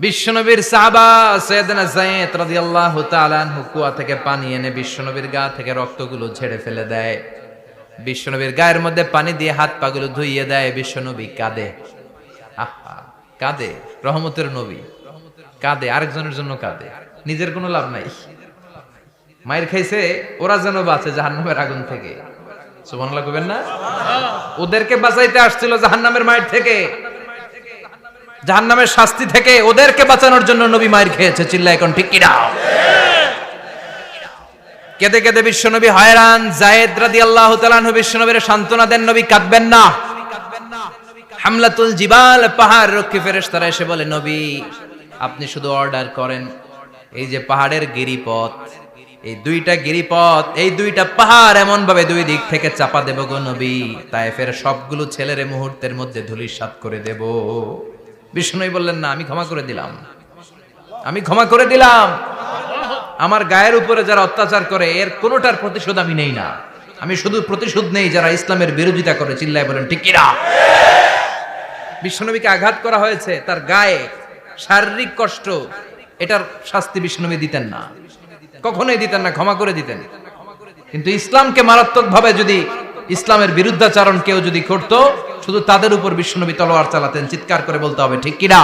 A: বিশ্বনবীর সাহাবা সাইয়েদনা যায়েদ রাদিয়াল্লাহু তাআলা আনহু কুয়া থেকে পানি এনে বিশ্বনবীর গা থেকে রক্তগুলো ঝেড়ে ফেলে দেয়। বিশ্বনবীর গায়ের মধ্যে পানি দিয়ে হাত পাগুলো ধুইয়ে দেয়। বিশ্বনবী কাঁদে। আহা, কাঁদে। রহমতের নবী কাঁদে, আরেকজনের জন্য কাঁদে। নিজের কোনো লাভ নাই। মায়ের খাইছে, ওরা যেন বাঁচে জাহান্নামের আগুন থেকে। সুবহানাল্লাহ কইবেন না? ওদেরকে বাঁচাইতে আসছিল জাহান্নামের মায়ের থেকে, জাহান্নামের শাস্তি থেকে। ওদেরকে বাঁচানোর জন্য নবী মায়ের খেয়েছে। চিল্লায় এখন ঠিক কি না? কেঁদে কেঁদে বিশ্বনবী হয়রান। যায়েদ রাদিয়াল্লাহু তাআলা আনহু বিশ্বনবীর সান্ত্বনা দেন, নবী কাঁদবেন না। হামলাতুল জিবাল, পাহাড় রক্ষী ফেরেশতারা এসে বলে, নবী আপনি শুধু অর্ডার করেন, এই যে পাহাড়ের গিরিপথ, এই 2টা গিরিপথ, এই 2টা পাহাড় এমন ভাবে 2 দিক থেকে চাপা দেব গো নবী, তায়েফের সবগুলো ছেলেরে মুহূর্তের মধ্যে ধূলিসাৎ করে দেব। বিষ্ণুই বললেন, না, আমি ক্ষমা করে দিলাম, আমি ক্ষমা করে দিলাম। আমার গায়ের উপরে যারা অত্যাচার করে এর কোনোটার প্রতিশোধ আমি নেই না। আমি শুধু প্রতিশোধ নেই যারা ইসলামের বিরোধিতা করে। চিল্লায় বলেন ঠিক কি না? বিশ্বনবীকে আঘাত করা হয়েছে, তার গায়ে শারীরিক কষ্ট, এটার শাস্তি বিশ্বনবী দিতেন না, কখনোই দিতেন না, ক্ষমা করে দিতেন। কিন্তু ইসলামকে মারাত্মকভাবে যদি ইসলামের বিরুদ্ধাচারণ কেউ যদি করতো, শুধু তাদের উপর বিশ্বনবী তলোয়ার চালাতেন। চিৎকার করে বলতে হবে ঠিক কি না?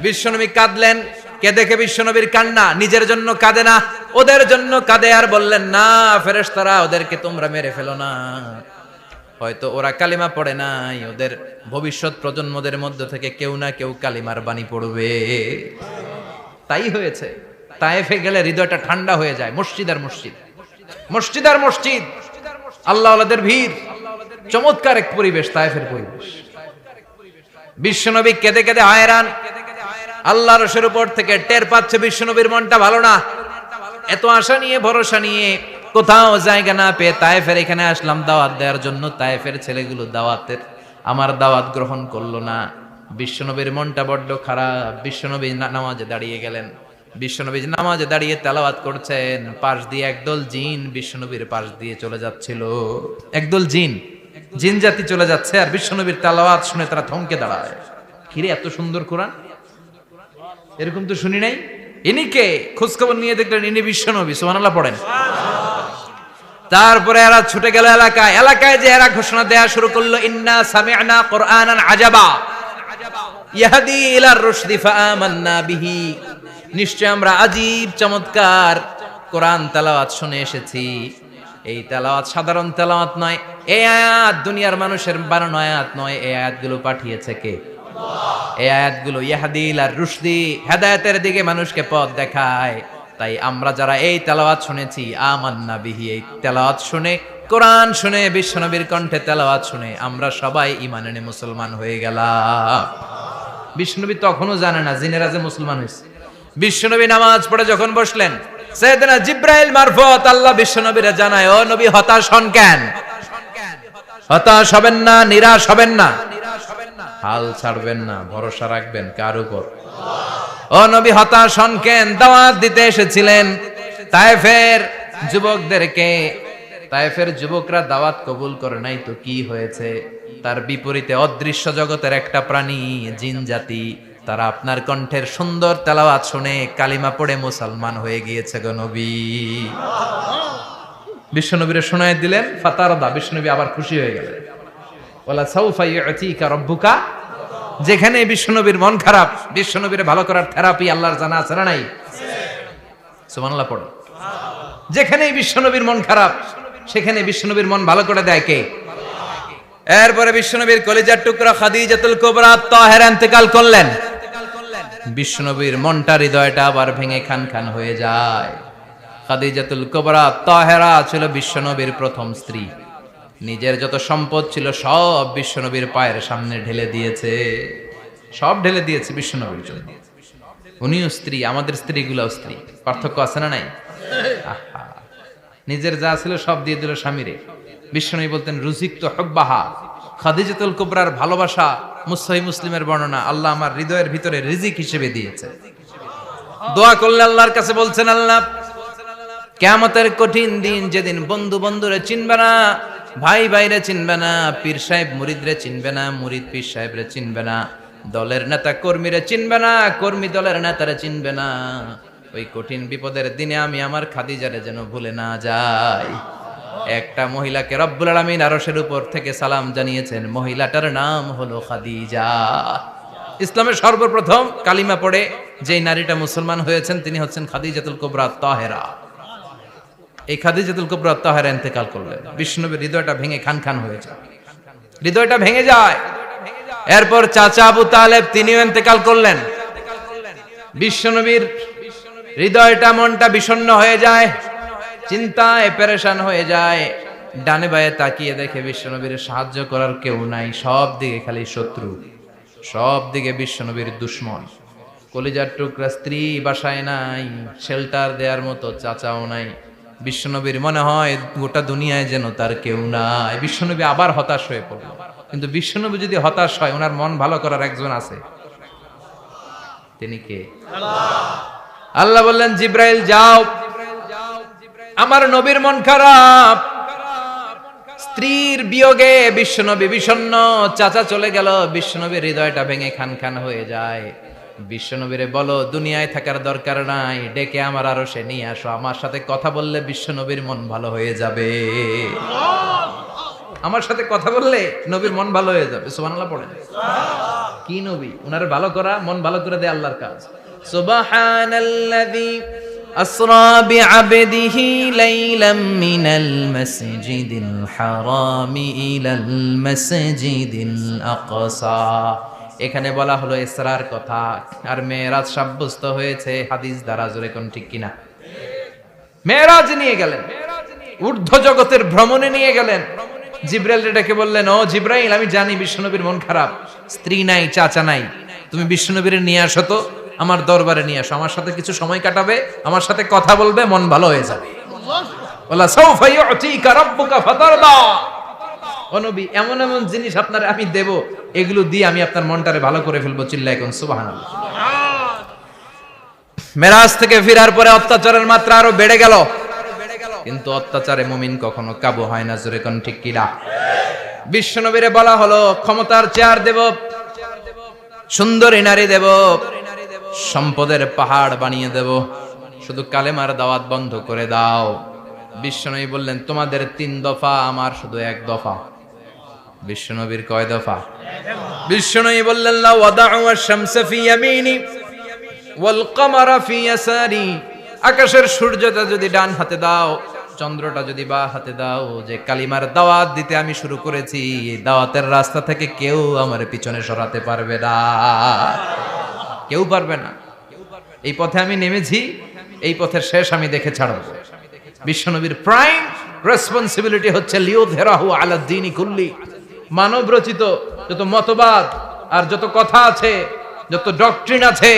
A: বিশ্বনবী কাঁদলেন। কে দেখে বিশ্বনবীর কান্না, নিজের জন্য কাঁদে না, ওদের জন্য কাঁদে। আর বললেন, না ফেরেশতারা, ওদেরকে তোমরা মেরে ফেলো না, হয়তো ওরা কালিমা পড়ে নাই, ওদের ভবিষ্যৎ প্রজন্মদের মধ্য থেকে কেউ না কেউ কালিমার বাণী পড়বে। তাই হয়েছে। তায়েফে গেলে হৃদয়টা ঠান্ডা হয়ে যায়। মসজিদ আর মসজিদ, মসজিদ আর মসজিদ, আল্লাহ ওয়ালাদের ভিড়, চমৎকার এক পরিবেশ, তায়েফের পরিবেশ। বিশ্বনবী কেঁদে কেঁদে হয়রান। আল্লাহর রসুলের উপর থেকে টের পাচ্ছে বিশ্বনবীর মনটা ভালো না। এত আশা নিয়ে, ভরসা নিয়ে, কোথাও জায়গা না পেয়ে তায়েফের এখানে আসলাম দাওয়াত দেওয়ার জন্য। তায়েফের ছেলেগুলো দাওয়াতের আমার দাওয়াত গ্রহণ করলো না। বিশ্বনবীর মনটা বড্ড খারাপ। বিশ্বনবী নামাজে দাঁড়িয়ে গেলেন। বিশ্বনবী নামাজে দাঁড়িয়ে তেলাওয়াত করছেন, পাশ দিয়ে একদল জিন বিশ্বনবীর পাশ দিয়ে চলে যাচ্ছিল। একদল জিন জিন জাতি চলে যাচ্ছে আর বিশ্বনবীর তেলাওয়াত শুনে তারা থমকে দাঁড়ায়। কিরে এত সুন্দর কোরআন, এরকম তো শুনি নাই। ইনি কে? খোঁজখবর নিয়ে দেখলেন ইনি বিশ্বনবী। সুবহানাল্লাহ পড়েন। তারপরে এরা ছুটে গেল এলাকায়। এলাকায় যে এরা ঘোষণা দেয়া শুরু করলো, ইন্না সামি'না কুরআনান আজাবা ইয়াহদি ইলার রুশদি ফাআমান্না বিহি। নিশ্চয় আমরা আজীব চমৎকার কোরআন তেলাওয়াত শুনে এসেছি। এই তেলাওয়াত সাধারণ তেলাওয়াত নয়, এই আয়াত দুনিয়ার মানুষের বানানো আয়াত নয়। এই আয়াতগুলো পাঠিয়েছে কে? এই আয়াতগুলো ইয়াহদি ইলার রুশদি, হেদায়েতের দিকে মানুষকে পথ দেখায়। তাই আমরা যারা এই তেলাওয়াত শুনেছি, আমান্না বিহি, এই তেলাওয়াত শুনে, কোরআন শুনে, বিশ্বনবীর কণ্ঠে তেলাওয়াত শুনে আমরা সবাই ঈমান এনে মুসলমান হয়ে গেলাম। বিশ্বনবী তখনও জানে না জিনেরা যে মুসলমান হয়েছে। বিশ্বনবী নামাজ পড়ে যখন বসলেন, সাইয়েদনা জিব্রাইল মারফত আল্লাহ বিশ্বনবীরে জানায়, ও নবী হতাশ হন কেন? হতাশ হবেন না, নিরাশ হবেন না, হাল ছাড়বেন না, ভরসা রাখবেন কার উপর? ও নবী হতাশ হন কেন? দাওয়াত দিতে এসেছিলেন তায়েফের যুবকদেরকে। তায়েফের যুবকরা দাওয়াত কবুল করে নাই তো কি হয়েছে? তার বিপরীতে অদৃশ্য জগতের একটা প্রাণী, জিন জাতি, তারা আপনার কণ্ঠের সুন্দর তেলাওয়াত শুনে কালিমা পড়ে মুসলমান হয়ে গিয়েছে গো নবী। বিশ্বনবীরে শোনায় দিলেন, ফাতারদা, বিশ্বনবী আবার খুশি হয়ে গেলেন। ওয়ালা সাউফা ইউতিকা রাব্বুকা। যেখানে বিশ্বনবীর মন খারাপ, বিশ্বনবীরে ভালো করার থেরাপি আল্লাহর জানা আছে না নাই? সুবহানাল্লাহ পড়ো। যেখানে বিশ্বনবীর মন খারাপ, সেখানে বিশ্বনবীর মন ভালো করে দেয় কে? এরপরে বিশ্বনবীর কলিজার টুকরা খাদিজাতুল কুবরা তাহেরা ইন্তেকাল করলেন। বিশ্বনবীর মনটা, হৃদয়টা আবার ভেঙে খান খান হয়ে যায়। খাদিজাতুল কুবরা তাহেরা ছিল বিশ্বনবীর প্রথম স্ত্রী। নিজের যত সম্পদ ছিল সব বিশ্বনবীর পায়ের সামনে ঢেলে দিয়েছে, সব ঢেলে দিয়েছে বিশ্বনবীর জন্য। উনিও স্ত্রী, আমাদের স্ত্রীগুলাও স্ত্রী, পার্থক্য আছে না নাই? আহা, নিজের যা ছিল সব দিয়ে দিল স্বামীরে। বিশ্বনবী বলতেন, রুজিকতু হুব্বাহা। খাদিজাতুল কুবরার ভালোবাসা সহিহ মুসলিমের বর্ণনা, আল্লাহ আমার হৃদয়ের ভিতরে রিজিক হিসেবে দিয়েছে। দোয়া করলে আল্লাহর কাছে বলছেন, আল্লাহ কিয়ামতের কঠিন দিন, যেদিন বন্ধু বন্ধুরে চিনবে না, ভাই ভাইরে চিনবে না, পীর সাহেব মুরিদরে চিনবে না, মুরিদ পীর সাহেবরে চিনবে না, দলের নেতা কর্মীরে চিনবে না, কর্মী দলের নেতারে চিনবে না, ওই কঠিন বিপদের দিনে আমি আমার খাদিজারে যেন ভুলে না যাই। একটা মহিলাকে রব্বুল আলামিন আরশের উপর থেকে সালাম জানিয়েছেন, মহিলাটার নাম হলো খাদিজা। ইসলামের সর্বপ্রথম কালিমা পড়ে যেই নারীটা মুসলমান হয়েছেন তিনি হচ্ছেন খাদিজাতুল কুবরা তাহেরা। এই খাদিজাতুল কুবরা তাহেরা ইন্তেকাল করলেন। বিশ্বনবীর হৃদয়টা ভেঙে খান খান হয়ে যায়, হৃদয়টা ভেঙে যায়। এরপর চাচা আবু তালেব তিনিও ইন্তেকাল করলেন। বিশ্বনবীর হৃদয়টা, মনটা বিষণ্ণ হয়ে যায়, চিন্তায় পেরেশান হয়ে যায়। ডানে বায়ে তাকিয়ে দেখে বিশ্বনবীর সাহায্য করার কেউ নাই, সব দিকে খালি শত্রু, সব দিকে বিশ্বনবীর দুশ্মন। কলিজার টুকরা স্ত্রী বাসায় নাই, শেল্টার দেওয়ার মতো চাচাও নাই। বিশ্বনবীর মনে হয় গোটা দুনিয়ায় যেন তার কেউ নাই। বিশ্বনবী আবার হতাশ হয়ে পড়ল। কিন্তু বিশ্বনবী যদি হতাশ হয়, ওনার মন ভালো করার একজন আছে। তিনি কে? আল্লাহ বললেন, জিব্রাইল যাও, আমার নবীর মন খারাপ, স্ত্রীর বিয়োগে বিশ্বনবী বিষণ্ণ, চাচা চলে গেল, বিশ্বনবীর হৃদয়টা ভেঙে খান খান হয়ে যায়। বিশ্বনবীরে বলো দুনিয়ায় থাকার দরকার নাই, ডেকে আমার আরশে নিয়ে আসো, আমার সাথে কথা বললে বিশ্বনবীর মন ভালো হয়ে যাবে। আমার সাথে কথা বললে নবীর মন ভালো হয়ে যাবে। সুবহানাল্লাহ পড়েন। কি নবী, উনার ভালো করা, মন ভালো করে দেয় আল্লাহর কাজ। সুবহানাল্লাযী আসরা বিআবদিহি লাইলাম মিনাল মাসজিদিল হারামি ইলাল মাসজিদিল আকসা। এখানে বলা হলো ইসরার কথা, আর মেরাজ সাব্যস্ত হয়েছে হাদিস দ্বারা। জোরে কোন ঠিক কিনা? মেরাজ নিয়ে গেলেন, ঊর্ধ্ব জগতের ভ্রমণে নিয়ে গেলেন। জিব্রাইল ডেকে বললেন, ও জিব্রাইল, আমি জানি বিশ্বনবীর মন খারাপ, স্ত্রী নাই, চাচা নাই, তুমি বিশ্বনবীর নিয়ে আসো তো, আমার দরবারে নিয়ে আসো, আমার সাথে কিছু সময় কাটাবে, আমার সাথে কথা বলবে, মন ভালো হয়ে যাবে। ওয়ালা সাউফা ইউতিকা রাব্বুকা ফাতারদা। ও নবী, এমন এমন জিনিস আপনার আমি দেব, এগুলো দিয়ে আমি আপনার মনটারে ভালো করে ফেলবো। চিল্লায় কোন সুবহানাল্লাহ। মেরাজ থেকে ফেরার পরে অত্যাচারের মাত্রা আরো বেড়ে গেল, কিন্তু অত্যাচারে মুমিন কখনো কাবু হয় না। জোরে কোন ঠিক কিনা? বিশ্বনবীরে বলা হলো ক্ষমতার চেয়ার দেব, সুন্দরী নারী দেব, সম্পদের পাহাড় বানিয়ে দেব, শুধু কালেমার দাওয়াত বন্ধ করে দাও। বিশ্বনবী বললেন তোমাদের 3 দফা, আমার শুধু 1 দফা। বিশ্বনবীর কয় দফা? বিশ্বনবী বললেন লা ওয়াদাউ আশ-শামসা ফি ইয়ামিনি ওয়াল কামারা ফি ইয়াসারি, আকাশের সূর্যটা যদি ডান হাতে দাও, চন্দ্রটা যদি বা হাতে দাও, যে কালিমার দাওয়াত দিতে আমি শুরু করেছি, এই দাওয়াতের রাস্তা থেকে কেউ আমার পিছনে সরাতে পারবে না, কেউ পারবে না। এই পথে আমি নেমেছি, এই পথের শেষ আমি দেখে ছাড়ব। বিশ্বনবীর প্রাইম রেসপন্সিবিলিটি হচ্ছে লিউযহিরাহু আলা দ্বীনি কুল্লি, মানব রচিত যত মতবাদ আর যত কথা আছে, যত ডক্ট্রিন আছে,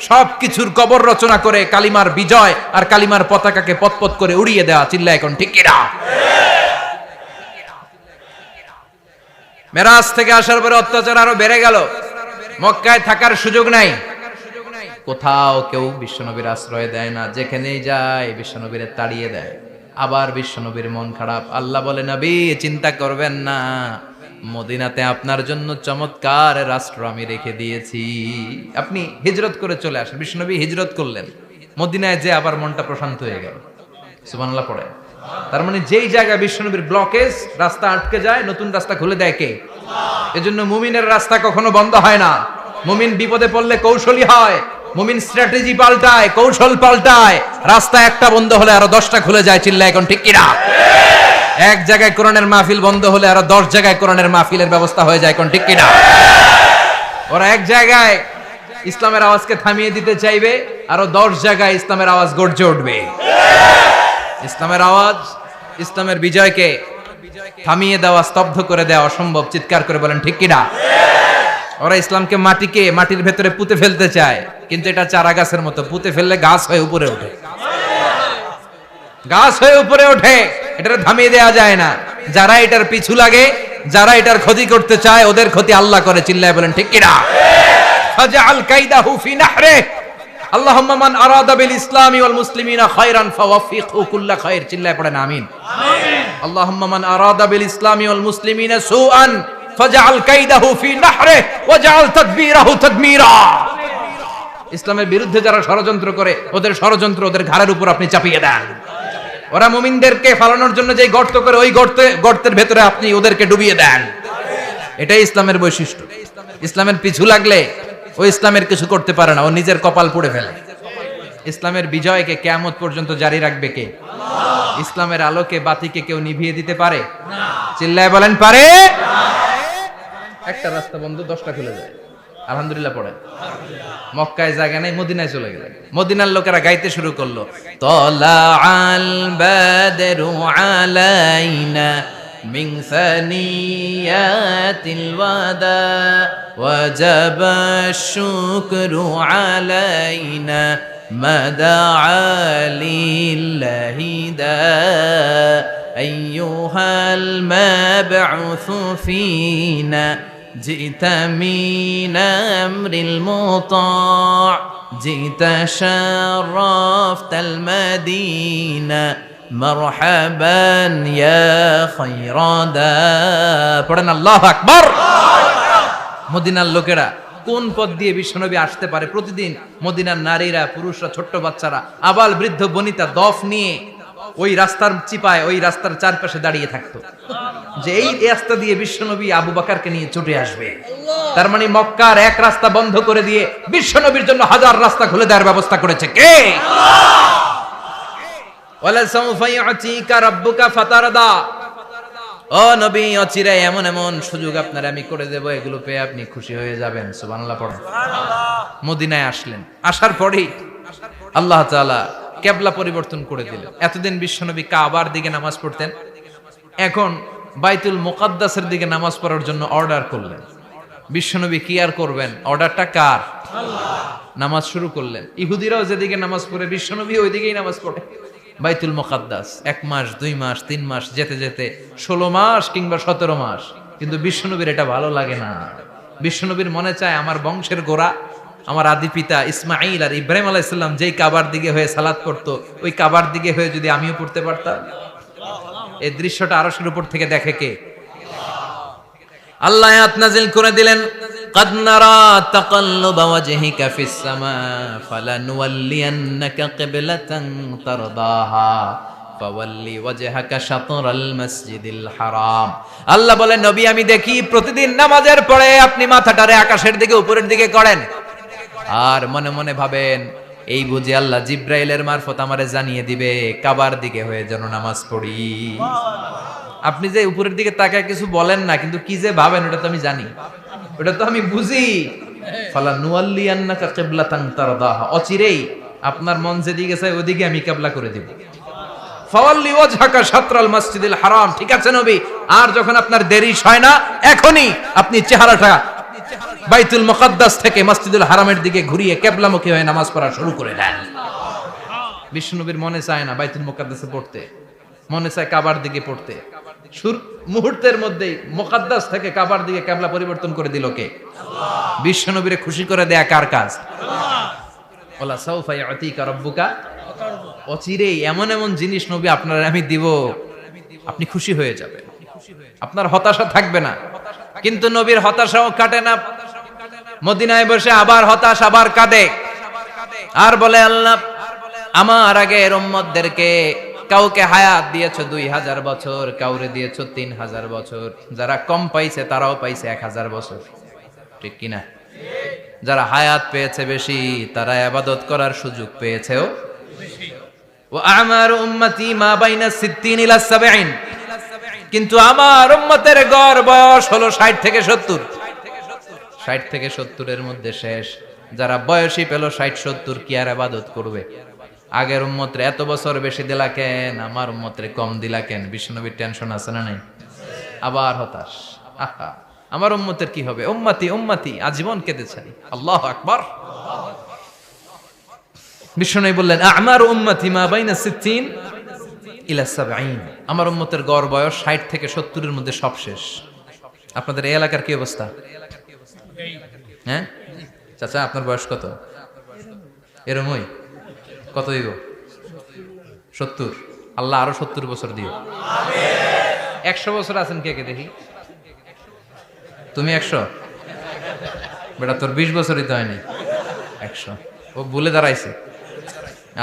A: সবকিছুর কবর রচনা করে কালিমার বিজয় আর কালিমার পতাকাকে পতপত করে উড়িয়ে দেওয়া। চিল্লায় এখন ঠিক কিনা? মেরাজ থেকে আসার পরে অত্যাচার আরো বেড়ে গেল, মক্কায় থাকার সুযোগ নাই, কোথাও কেউ বিশ্বনবীর আশ্রয় দেয় না, যেখানেই যায় বিশ্বনবীরে তাড়িয়ে দেয়। আবার বিশ্বনবীর মন খারাপ, আল্লাহ বলে নবী চিন্তা করবেন না, মদিনাতে আপনার জন্য চমৎকার রাষ্ট্র আমি রেখে দিয়েছি, আপনি হিজরত করে চলে আসেন। বিশ্বনবী হিজরত করলেন, মদিনায় যে আবার মনটা প্রশান্ত হয়ে গেল। সুবহানাল্লাহ পড়ে। তার মানে যেই জায়গায় বিশ্বনবীর ব্লকেজ, রাস্তা আটকে যায়, নতুন রাস্তা খুলে দেয় কে? এজন্য মুমিনের রাস্তা কখনো বন্ধ হয় না। মুমিন বিপদে পড়লে কৌশলী হয়, মুমিন স্ট্র্যাটেজি পাল্টায়, কৌশল পাল্টায়। রাস্তা একটা বন্ধ হলে আরো 10টা খুলে যায়। চিল্লায় এখন ঠিক কিনা? এক জায়গায় কোরআনের মাহফিল বন্ধ হলে আরো 10 জায়গায় কোরআনের মাহফিলের ব্যবস্থা হয়ে যায়। কোন ঠিক কিনা? ওরা এক জায়গায় ইসলামের আওয়াজকে থামিয়ে দিতে চাইবে, আরো 10 জায়গায় ইসলামের আওয়াজ গর্জে উঠবে। ইসলামের আওয়াজ, ইসলামের বিজয়কে থামিয়ে দেওয়া, স্তব্ধ করে দেওয়া অসম্ভব। চিৎকার করে বলেন ঠিক কিনা? ওরা ইসলামকে মাটির ভেতরে পুঁতে ফেলতে চায়, কিন্তু এটা চারা গাছের মতো, পুঁতে ফেললে গাছ হয়ে উপরে ওঠে, গাছ হয়ে উপরে ওঠে, এটা থামিয়ে দেওয়া যায় না। যারা এটার পিছু লাগে, যারা এটার ক্ষতি করতে চায়, ওদের ক্ষতি আল্লাহ করে। চিল্লায় বলেন ঠিক কিনা? ফাজআল কাইদাহু ফি নাহরে, আল্লাহুম্মা মান আরাদা বিল ইসলামি ওয়াল মুসলিমিনা খায়রান ফাওয়াফিকহু কুল্লা খায়র। চিল্লায় পড়েন আমিন। আল্লাহুম্মা মান আরাদা বিল ইসলামি ওয়াল মুসলিমিনা সুআন ফাজআল কাইদাহু ফি নাহরে ওয়াজআল তাদবীরাহু তাদমীরা। ইসলামের বিরুদ্ধে যারা ষড়যন্ত্র করে, ওদের ষড়যন্ত্র ওদের ঘাড়ের উপর আপনি চাপিয়ে দেন। ওরা মুমিনদেরকে ফালানোর জন্য যে গর্ত করে, ওই গর্তের ভেতরে আপনি ওদেরকে ডুবিয়ে দেন। এটাই ইসলামের বৈশিষ্ট্য। ইসলামের পিছু লাগলে ও ইসলামের কিছু করতে পারে না, ও নিজের কপাল পুড়ে ফেলে। ইসলামের বিজয়কে কিয়ামত পর্যন্ত জারি রাখবে কে? ইসলামের আলোকে বাতিকে কেউ নিভিয়ে দিতে পারে? চিল্লায় বলেন পারে? একটা রাস্তা বন্ধ, 10টা খুলে যায়। আলহামদুলিল্লাহ পড়েন। মক্কায় জায়গা নাই, মদিনায় চলে গেলেন। মদিনার লোকেরা গাইতে শুরু করলো, তলাআল বাদরু আলাইনা মিন সানিয়াতিল ওয়াদা ওয়াজাবা শুকরু আলাইনা মাদাআ লিল্লাহি দা আইয়ুহাল মাবউসু ফিনা جئت من أمر المطاع جئت شرفت المدينة مرحبا يا خير دا পড়েন আল্লাহু আকবার। মদিনার লোকেরা কোন পথ দিয়ে বিশ্বনবী আসতে পারে? প্রতিদিন মদিনার নারীরা, পুরুষরা, ছোট্ট বাচ্চারা, আবাল বৃদ্ধ বনিতা দফ নিয়ে ওই রাস্তার চিপায়, ওই রাস্তার চারপাশে দাঁড়িয়ে থাকতো, যে এই রাস্তা দিয়ে বিশ্বনবী আবু বকরকে নিয়ে ছুটে আসবে। তার মানে মক্কার এক রাস্তা বন্ধ করে দিয়ে বিশ্বনবীর জন্য হাজার রাস্তা খুলে দেওয়ার ব্যবস্থা করেছে কে? ওয়ালা সাউফা ইউতিকা রাব্বুকা ফাতারদা। ও নবী, অচিরে এমন এমন সুযোগ আপনার আমি করে দেব, এগুলো পেয়ে আপনি খুশি হয়ে যাবেন। সুবহানাল্লাহ পড়েন। মদিনায় আসলেন, আসার পরেই আল্লাহ তাআলা কিবলা পরিবর্তন করে দিলেন। এতদিন বিশ্বনবী কাবার দিকে নামাজ পড়তেন, এখন বাইতুল মুকাদ্দাসের দিকে নামাজ পড়ার জন্য অর্ডার করলেন। বিশ্বনবী কি আর করবেন, অর্ডারটা কার? নামাজ শুরু করলেন। ইহুদিরাও যেদিকে নামাজ পড়ে, বিশ্বনবী ওই দিকেই নামাজ পড়ে। বাইতুল মুকাদ্দাস 1 মাস 2 মাস 3 মাস যেতে যেতে 16 মাস কিংবা 17 মাস, কিন্তু বিশ্বনবীর এটা ভালো লাগে না। বিশ্বনবীর মনে চায় আমার বংশের গোড়া, আমার আদি পিতা ইসমাঈল আর ইব্রাহিম আলাইহিস সালাম যেই কাবার দিকে হয়ে সালাত করতো, ওই কাবার দিকে হয়ে যদি আমিও পড়তে পারতাম। এই দৃশ্যটা আরশের উপর থেকে দেখে কে? আল্লাহ আয়াত নাযিল করে দিলেন, قد نرى تقلب وجهك في السماء فلنولينك قبلة ترضاها فولي وجهك شطر المسجد الحرام। আল্লাহ বলেন, নবী আমি দেখি প্রতিদিন নামাজের পরে আপনি মাথাটারে আকাশের দিকে উপরের দিকে করেন, আর মনে মনে ভাবেন এই বুঝি আল্লাহ জিব্রাইলের মারফত আমারে জানিয়ে দিবে কাবার দিকে হয়ে যেন নামাজ পড়ি। আপনি যে উপরের দিকে তাকায় কিছু বলেন না, কিন্তু কি যে ভাবেন ওটা তো আমি জানি, ওটা তো আমি বুঝি। ফালা নুয়াল্লিয়ান্নাকা কিবলাতান তারদাহা, অচিরেই আপনার মন যেদিকে চায় ওদিকে আমি কিবলা করে দেব। ফাওয়াল্লি ওয়াজহাকা শাতরাল মসজিদিল হারাম, ঠিক আছে নবী, আর যখন আপনার দেরি হয় না এখনই আপনি চেহারাটা বাইতুল মুকাদ্দাস থেকে মসজিদুল হারামের দিকে ঘুরিয়ে কিবলামুখী হয়ে নামাজ পড়া শুরু করে দেন। বিশ্বনবীর মনে চায় না বাইতুল মুকাদ্দাসে পড়তে, মনে চায় কাবার দিকে পড়তে। মুহূর্তের মধ্যেই মুকাদ্দাস থেকে কাবার দিকে কিবলা পরিবর্তন করে দিল কে? আল্লাহ। বিশ্বনবীরে খুশি করে দেয়া কার কাজ? আল্লাহ। ওয়ালা সাউফা ইয়াতিকা রাব্বুকা, অচিরেই এমন এমন জিনিস নবী আপনার আমি দিব, আপনি খুশি হয়ে যাবেন, আপনার হতাশা থাকবে না। কিন্তু নবীর হতাশাও কাটে না, মদিনায় বসে আবার হতাশ, আবার কাঁদে, আর বলে আল্লাহ আমার আগের উম্মতদেরকে কাউকে হায়াত দিয়েছো 2000 বছর, কাউরে দিয়েছো 3000 বছর, যারা কম পাইছে তারাও পাইছে 1000 বছর, ঠিক কিনা? যারা হায়াত পেয়েছে বেশি তারা ইবাদত করার সুযোগ পেয়েছেও বেশি। ওয়া আমারু উম্মতি মা বাইনা 60 ইলা 70, কিন্তু আমার উম্মতের গড় বয়স হলো 60 থেকে 70। 60 থেকে 70 এর মধ্যে শেষ। যারা বয়সী পেল 60-70 কি আর ইবাদত করবে? আগের উম্মতরে এত বছর বেশি দিলা কেন, আমার উম্মতরে কম দিলা কেন? বিশ্বনবীর টেনশন আছে না নাই? আবার হতাশ, আহা আমার উম্মতের কি হবে? উম্মতি উম্মতি আজীবন কেঁদেছেন। আল্লাহু আকবার। বিশ্বনবী বললেন আমার উম্মতি মা বাইনা 60 ইলা 70, আমার উম্মতের গড় বয়স 60 থেকে 70 এর মধ্যে সব শেষ। আপনাদের এই এলাকার কি অবস্থা? হ্যাঁ চাচা, আপনার বয়স কত? এরমই কত দিব? 70। আল্লাহ আরো 70 বছর দিও। 100 বছর আছেন কে কে দেখি? তুমি 100? বেটা তোর 20 বছরই তো হয়নি। 100 ও ভুলে দাঁড়াইছে।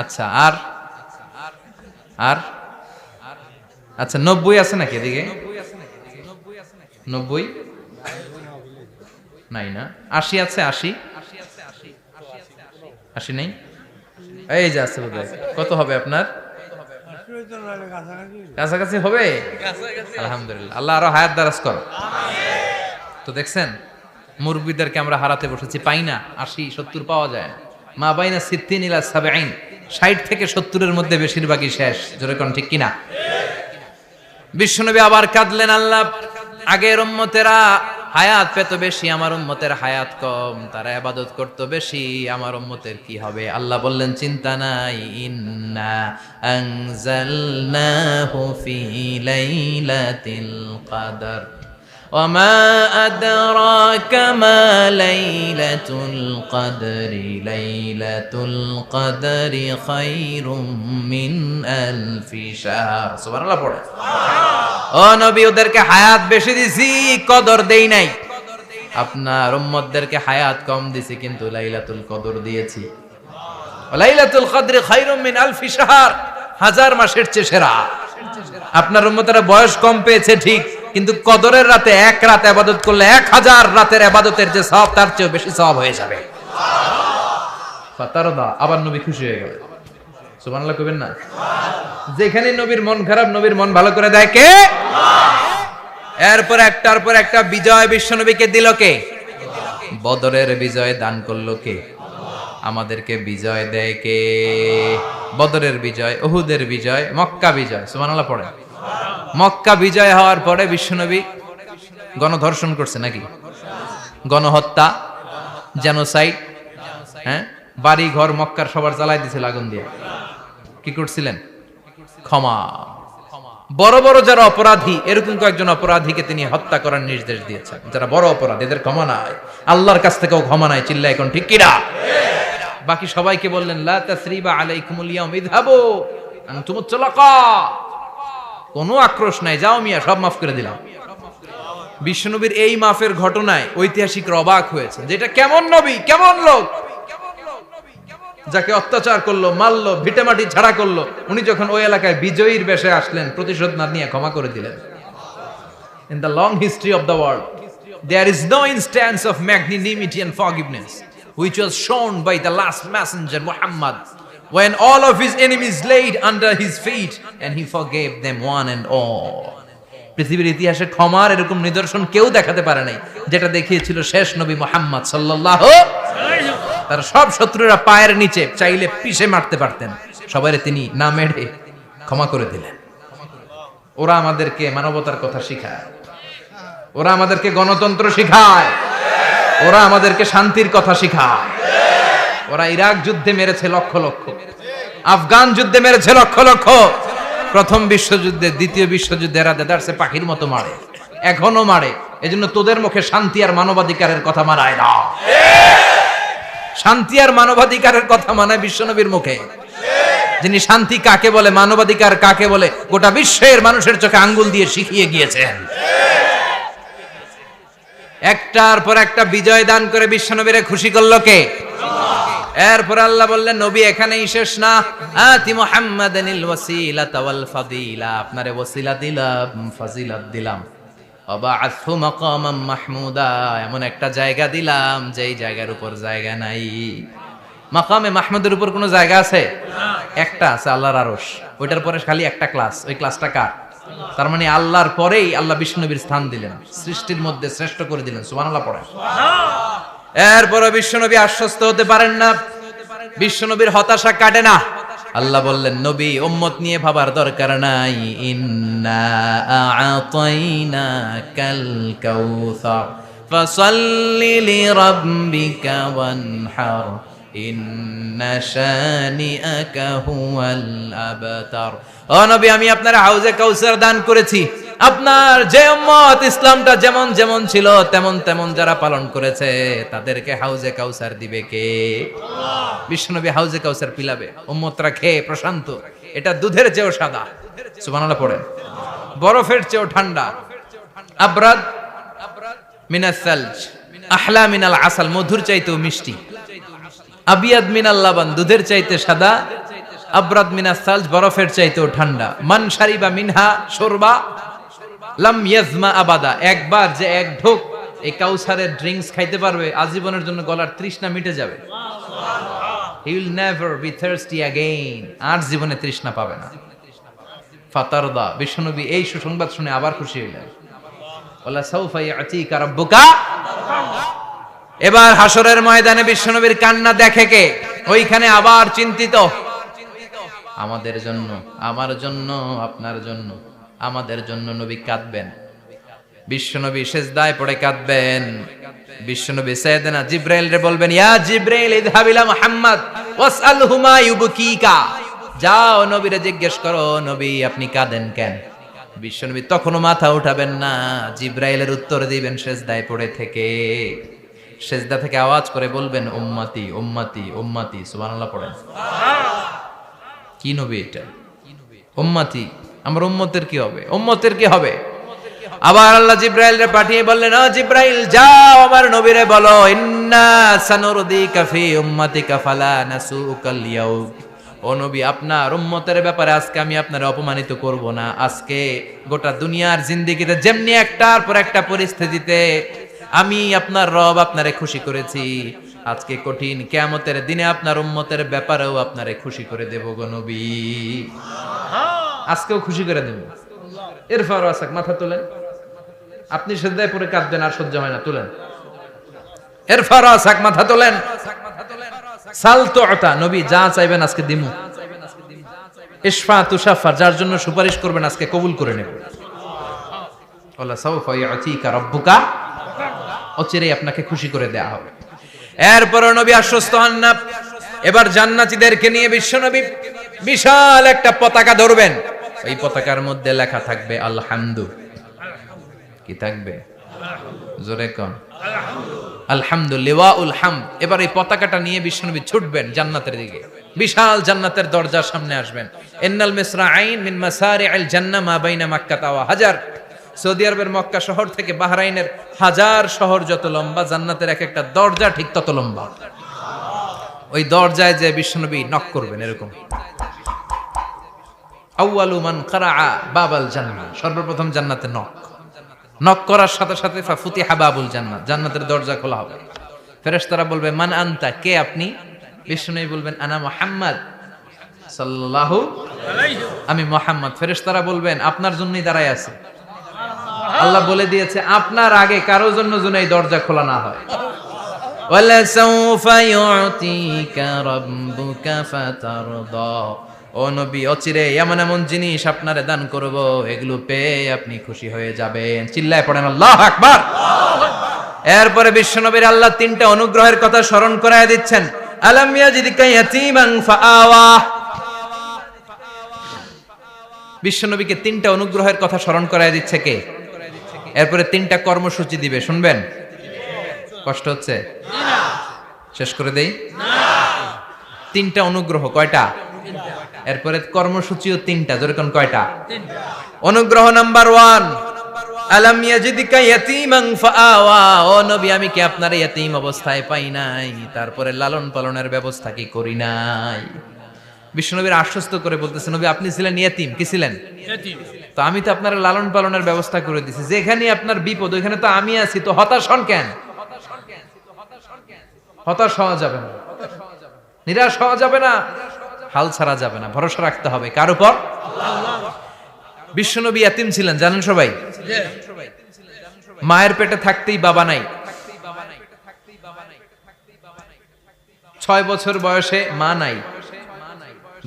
A: আচ্ছা, আর আর আচ্ছা 90 আছে নাকি এদিকে? 90 নাই না? 80 আছে? 80 নেই? এই যে আছে বোধহয়। কত হবে আপনার? কাছাকাছি হবে? আলহামদুলিল্লাহ, আল্লাহ আরো হায়াত দারাজ করো। তো দেখছেন মুরব্বীদেরকে আমরা হারাতে বসেছি, পাই না। 80-70 পাওয়া যায়। মা বাইনা 60 ইলা 70, 60 থেকে 70 এর মধ্যে বেশিরভাগই শেষ। জোরে কোন ঠিক কিনা? বিশ্বনবী আবার কাঁদলেন, আল্লাহ আগের উম্মতেরা হায়াত পেত বেশি, আমার উম্মতের হায়াত কম, তারা ইবাদত করত বেশি, আমার উম্মতের কি হবে? আল্লাহ বললেন চিন্তা নাই, ইন্না আনজালনাহু ফি লাইলাতিল কদর ওয়া মা আদরাকা মা লাইলাতুল কদরি লাইলাতুল কদরি খায়রুম মিন আলফি শাহর। সুবহানাল্লাহ পড়ে। ও নবী, ওদেরকে হায়াত বেশি দিছি, কদর দেই নাই। আপনার উম্মতদেরকে হায়াত কম দিছি, কিন্তু লাইলাতুল কদর দিয়েছি। লাইলাতুল কদরি খায়রুম মিন আলফি শাহর, 1000 মাসের চেয়ে সেরা। আপনার উম্মতেরা বয়স কম পেয়েছে ঠিক, কিন্তু কদরের রাতে এক রাত ইবাদত করলে 1000 রাতের ইবাদতের যে সওয়াব তার চেয়ে বেশি সওয়াব হয়ে যাবে। ফাতারদা, আবার নবী খুশি হয়ে গেলেন। সুবহানাল্লাহ কইবেন না? যেখানে নবীর মন খারাপ, নবীর মন ভালো করে দেয় কে? আল্লাহ। এরপর একটার পর একটা বিজয় বিশ্বনবীকে দিল কে? বদরের বিজয় দান করলো কে? আমাদেরকে বিজয় দেয় কে? বদরের বিজয়, উহুদের বিজয়, মক্কা বিজয়। সুবহানাল্লাহ পড়ে। মক্কা বিজয় হওয়ার পরে বিশ্বনবী গণধর্ষণ করছে নাকি? গণহত্যা, জেনোসাইড, হ্যাঁ, বাড়ি ঘর মক্কার সবার জ্বালাই দিয়েছিল আগুন দিয়ে। কি করছিলেন? ক্ষমা। বড় বড় যারা অপরাধী, এরকম কয়েকজন অপরাধীকে তিনি হত্যা করার নির্দেশ দিয়েছেন। যারা বড় অপরাধী এদের ক্ষমা নাই, আল্লাহর কাছ থেকেও ক্ষমা নাই। চিল্লা এখন ঠিক কিনা? বাকি সবাইকে বললেন লা তাসরিবা আলাইকুমুল ইয়াউম ইযহাবু আনতুমুত তুলাকা, কোনো আক্রোশ নাই, যাও মিয়া, সব মাফ করে দিলাম। বিশ্বনবীর এই মাফের ঘটনায় ঐতিহাসিকরা অবাক হয়েছে, যেটা কেমন নবী, কেমন লোক, যাকে অত্যাচার করলো, মারলো, ভিটেমাটি ঝাড়া করলো, উনি যখন ওই এলাকায় বিজয়ীর বেশে আসলেন, প্রতিশোধ না নিয়ে ক্ষমা করে দিলেন। In the long history of the world, there is no instance of magnanimity and forgiveness which was shown by the last messenger Muhammad, when all of his enemies laid under his feet and he forgave them one and all. পৃথিবীর ইতিহাসে ক্ষমার এরকম নিদর্শন কেউ দেখাতে পারে নাই, যেটা দেখিয়েছিল শেষ নবী মুহাম্মদ সাল্লাল্লাহু আলাইহি ওয়াসাল্লাম। তার সব শত্রুরা পায়ের নিচে চাইলে পিষে মারতে পারতেন, সবাইরে তিনি না মেরে ক্ষমা করে দিলেন। ওরা আমাদেরকে মানবতার কথা শিখায়, ওরা আমাদেরকে গণতন্ত্র শিখায়, ওরা আমাদেরকে শান্তির কথা শিখায়। ওরা ইরাক যুদ্ধে মেরেছে লক্ষ লক্ষ, আফগান যুদ্ধে মেরেছে লক্ষ লক্ষ, প্রথম বিশ্বযুদ্ধে, দ্বিতীয় যুদ্ধে এরা দেদারসে পাখির মতো মারে, এখনো মারে। এজন্য তোদের মুখে শান্তি আর মানবাধিকারের কথা মানায় না। শান্তি আর মানবাধিকারের কথা মানায় বিশ্বনবীর মুখে, যিনি শান্তি কাকে বলে, মানবাধিকার কাকে বলে, গোটা বিশ্বের মানুষের চোখে আঙ্গুল দিয়ে শিখিয়ে গিয়েছেন। একটার পর একটা বিজয় দান করে বিশ্বনবীরে খুশি করলো কে? এরপর আল্লাহ বললেন, নবী এখানেই শেষ না, আতি মুহাম্মাদানিল ওয়াসিলাতা ওয়াল ফাদিলা, আপনারে ওয়াসিলা দিলাম, ফাজিলাত দিলাম, ওয়াবাআসহু মাকামাম মাহমুদা, এমন একটা জায়গা দিলাম যেই জায়গার উপর জায়গা নাই। মাকামে মাহমুদের উপর কোনো জায়গা আছে? একটা আছে, আল্লাহর আরশ। ওইটার পরে খালি একটা ক্লাস, ওই ক্লাসটা কার? তার মানে আল্লাহর পরেই আল্লাহ বিশ্বনবীর স্থান দিলেন, সৃষ্টির মধ্যে শ্রেষ্ঠ করে দিলেন। সুবহানাল্লাহ পড়েন। এরপরে বিশ্বনবী আশ্বস্ত হতে পারেন না, বিশ্বনবীর হতাশা কাটে না। আল্লাহ বললেন, নবী উম্মত নিয়ে ভাবার দরকার নাই, ইন্না আ'তাইনাকাল কাউসার ফাসাল্লি লিরাব্বিকা ওয়ানহার ইন্না শানিআকা হুয়াল আবতার। ও নবী, আমি আপনার হাউজে কাউসার দান করেছি। আপনার যে উম্মত ইসলামটা যেমন যেমন ছিল তেমন তেমন যারা পালন করেছে, তাদেরকে হাউজে কাউসার দিবে কে? বিশ্বনবী হাউজে কাউসার পিলাবে, উম্মতরা খেয়ে প্রশান্ত। এটা দুধের চেয়েও সাদা, সুবহানাল্লাহ পড়েন, বরফের চেয়েও ঠান্ডা, আবরাদ মিনাস সালজ, আহলা মিনাল আসাল, মধুর চাইতেও মিষ্টি, আবিয়াদ মিনাল লাবান, দুধের চাইতে সাদা, আবরাদ মিনাস সালজ, বরফের চাইতেও ঠান্ডা। মান শারিবা মিনহা শুরবা লাম ইয়াজমা আবাদা, একবার যে এক ঢোক এই কাউসারের ড্রিঙ্কস খাইতে পারবে, আজীবনের জন্য গলার তৃষ্ণা মিটে যাবে। He will never be thirsty again, আর জীবনে তৃষ্ণা পাবে না। ফাতারদা, বিশ্বনবী এই সুসংবাদ শুনে আবার খুশি হইলেন। ওয়ালা সাউফা ইয়াতিকা রাব্বুকা। এবার হাসরের ময়দানে বিশ্বনবীর কান্না দেখে কে? ওইখানে আবার চিন্তিত, আমাদের জন্য, আমার জন্য, আপনার জন্য, আমাদের জন্য নবী কাঁদবেন। বিশ্বনবী সেজদায় পড়ে কাঁদবেন। বিশ্বনবী সাইয়েদনা জিবরাইল রে বলবেন, ইয়া জিবরাইল ইযহাব ইলা মুহাম্মদ ওয়াসআলহু মা ইউবকিকা, যাও নবীরে জিজ্ঞেস করো, নবী আপনি কাঁদেন কেন? বিশ্বনবী তখনও মাথা উঠাবেন না, জিবরাইলের উত্তর দিবেন সেজদায় পড়ে থেকে। সেজদা থেকে আওয়াজ করে বলবেন, উম্মতি উম্মতি উম্মতি। সুবহানাল্লাহ পড়েন। কি নবী এটা? উম্মতি, আমার উম্মতের কি হবে? উম্মতের কি হবে? আবার আল্লাহ জিবরাইলরে পাঠিয়ে বললেন, ও জিবরাইল যাও আমার নবীরে বলো, ইন্না সানুরদিকা ফি উম্মতিকা ফালা নাসুকাল ইয়াউম। ও নবী, আপনার উম্মতের ব্যাপারে আজকে আমি আপনার অপমানিত করব না। আজকে গোটা দুনিয়ার জিন্দেগিতে যেমনি একটার পর একটা পরিস্থিতিতে আমি আপনার রব আপনারে খুশি করেছি, আজকে কঠিন কিয়ামতের দিনে আপনার উম্মতের ব্যাপারেও আপনারে খুশি করে দেব গো নবী। আজকেও খুশি করে দেব। এরপর আসাক, মাথা তোলেন। আপনি সেজদায় পড়ে কাঁদবেন, আর সহ্য হয় না, তুলেন। এরপর আসাক, মাথা তোলেন। সাল তুতা, নবী যা চাইবেন আজকে দিমু। ইশফা তুশাফা, যার জন্য সুপারিশ করবেন আজকে কবুল করে নেব। ওয়ালা সাউফা ইয়াতিকা রাব্বুকা, অচিরেই আপনাকে খুশি করে দেয়া হবে। এরপর নবী আশ্বস্ত হন না। এবার জান্নাতীদেরকে নিয়ে বিশ্বনবী বিশাল একটা পতাকা ধরবেন। এই পতাকার মধ্যে লেখা থাকবে আলহামদু। কি থাকবে? জোরে কোন? আলহামদুলিল্লাহ উল হামদ। এবার এই পতাকাটা নিয়ে বিশ্বনবী ছুটবেন জান্নাতের দিকে। বিশাল জান্নাতের দরজার সামনে আসবেন। ইন্নাল মিসরাঈন মিন মাসারি'আল জান্নাহ মা বাইনা মাক্কাহ ওয়া হাজার। সৌদি আরবের মক্কা শহর থেকে বাহরাইনের 1000 শহর যত লম্বা, জান্নাতের এক একটা দরজা ঠিক তত লম্বা। ওই দরজায় যে বিশ্বনবী নক করবেন এরকম, আউয়ালু মান কারাআ বাবাল জান্নাহ, সর্বপ্রথম জান্নাতে নক করার সাথে সাথে ফাফুতিহা বাবুল জান্নাত, জান্নাতের দরজা খোলা হবে। ফেরেশতারা বলবে মান আনতা, কে আপনি? বিশ্বনবী বলবেন আনা মুহাম্মদ সাল্লাল্লাহু আলাইহি, আমি মুহাম্মদ। ফেরেশতারা বলবেন আপনার জন্যই দাঁড়ায় আছে। আল্লাহ বলে দিয়েছে আপনার আগে কারো জন্য যেন এই দরজা খোলা না হয়। ওয়ালা সাউফা ইউতিকা রাব্বুকা ফাতারদা, ও নবী অচিরে এমন এমন জিনিস আপনারে দান করব, এগুলো পেয়ে আপনি খুশি হয়ে যাবেন। চিল্লায় পড়েন আল্লাহু আকবার। এরপরে বিশ্বনবীর আল্লাহ 3টা অনুগ্রহের কথা স্মরণ করায় দিচ্ছেন। আলাম ইয়াজিদকা ইয়াতীমান ফাআওয়া, বিশ্বনবীকে 3টা অনুগ্রহের কথা স্মরণ করায় দিচ্ছে কে? এরপরে 3টা কর্মসূচি দিবে, শুনবেন? কষ্ট হচ্ছে? শেষ করে দেই? 3টা অনুগ্রহ, কয়টা? এরপরে কর্মসূচিও 3টা, জোরে কোন কয়টা? অনুগ্রহ নাম্বার 1, আলাম ইয়াজিদকা ইয়াতীমান ফাআওয়া, ও নবী আমি কি আপনার ইয়াতীম অবস্থায় পাই নাই, তারপরে লালন পালনের ব্যবস্থা কি করি নাই? বিশ্বনবীর আশ্বস্ত করে বলতেছে নবী আপনি ছিলেন ইয়াতীম, কি ছিলেন? ইয়াতীম। তো আমি তো আপনার লালন পালনের ব্যবস্থা করে দিয়েছি, যেখানে আপনার বিপদ ওইখানে তো আমি আছি, তো হতাশ হন কেন? হতাশ হওয়া যাবে না, নিরাশ হওয়া যাবে না, হাল ছাড়া যাবে না, ভরসা রাখতে হবে কার উপর? আল্লাহ। বিশ্বনবী ইয়াতীম ছিলেন জানেন সবাই? মায়ের পেটে থাকতেই বাবা নাই, 6 বছর বয়সে মা নাই,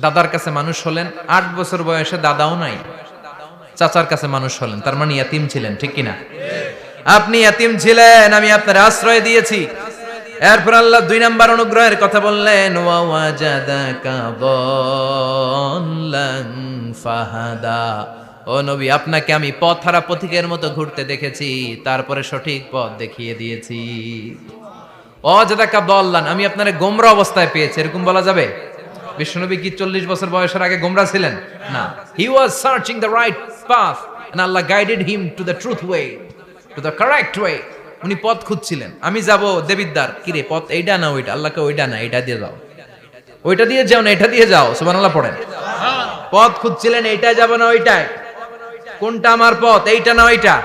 A: দাদার কাছে মানুষ হলেন, 8 বছর বয়সে দাদাও নাই, চাচার কাছে মানুষ হলেন, তার মানে ইয়াতীম ছিলেন, ঠিক কিনা? আপনি ইয়াতীম ছিলেন, আমি আপনার আশ্রয় দিয়েছি। এরপর আল্লাহ 2 নাম্বার অনুগ্রহের কথা বললেন, ওয়া ওয়াজাদাকা দাল্লান ফাহাদা, ও নবী আপনাকে আমি পথহারা পথিকের মতো ঘুরতে দেখেছি, তারপরে সঠিক পথ দেখিয়ে দিয়েছি। ওয়াজাদাকা দাল্লান, আমি আপনারে গোমরা অবস্থায় পেয়েছি, এরকম বলা যাবে? বিশ্বনবী কি 40 বছর বয়সের আগে গোমরা ছিলেন? না, he was searching the right path and Allah guided him to the truth way, to the correct way. উনি পথ খুঁজছিলেন, আমি যাব দেবিদ্দার, কি রে পথ এইটা না ওইটা? আল্লাহকে ওইটা না এইটা দিয়ে যাও, ওইটা দিয়ে যাও না এটা দিয়ে যাও, সুবহানাল্লাহ পড়েন। পথ খুঁজছিলেন, এইটাই যাব না ওইটাই, কোনটা আমার পথ, এইটা না ওইটা?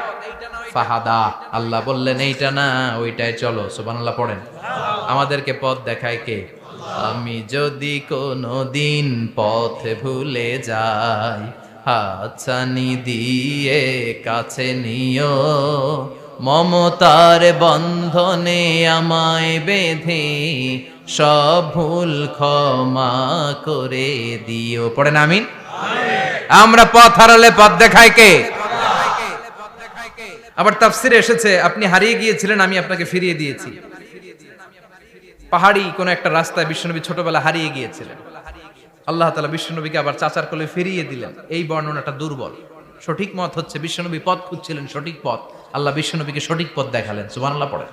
A: ফাহাদা, আল্লাহ বললেন এইটা না ওইটাই চলো, সুবহানাল্লাহ পড়েন। আমাদেরকে পথ দেখায় কে? আমি যদি কোনদিন পথ ভুলে যাই, হাতছানি দিয়ে কাছে নিও, মমতার বন্ধনে আমায় বেঁধে সব ভুল ক্ষমা করে দিও। পড়েন আমিন। আমরা পথ হারালে পথ দেখায় কে? আবার তাফসিরে এসেছে আপনি হারিয়ে গিয়েছিলেন, আমি আপনাকে ফিরিয়ে দিয়েছি। পাহাড়ি কোন একটা রাস্তায় বিশ্বনবী ছোটবেলা হারিয়ে গিয়েছিলেন, আল্লাহ তাআলা বিশ্বনবীকে আবার চাচার কোলে ফিরিয়ে দিলেন। এই বর্ণনাটা দুর্বল, সঠিক মত হচ্ছে বিশ্বনবী পথ খুঁজছিলেন, সঠিক পথ, আল্লাহ বিশ্বনবীকে সঠিক পথ দেখালেন, সুবহানাল্লাহ পড়ে।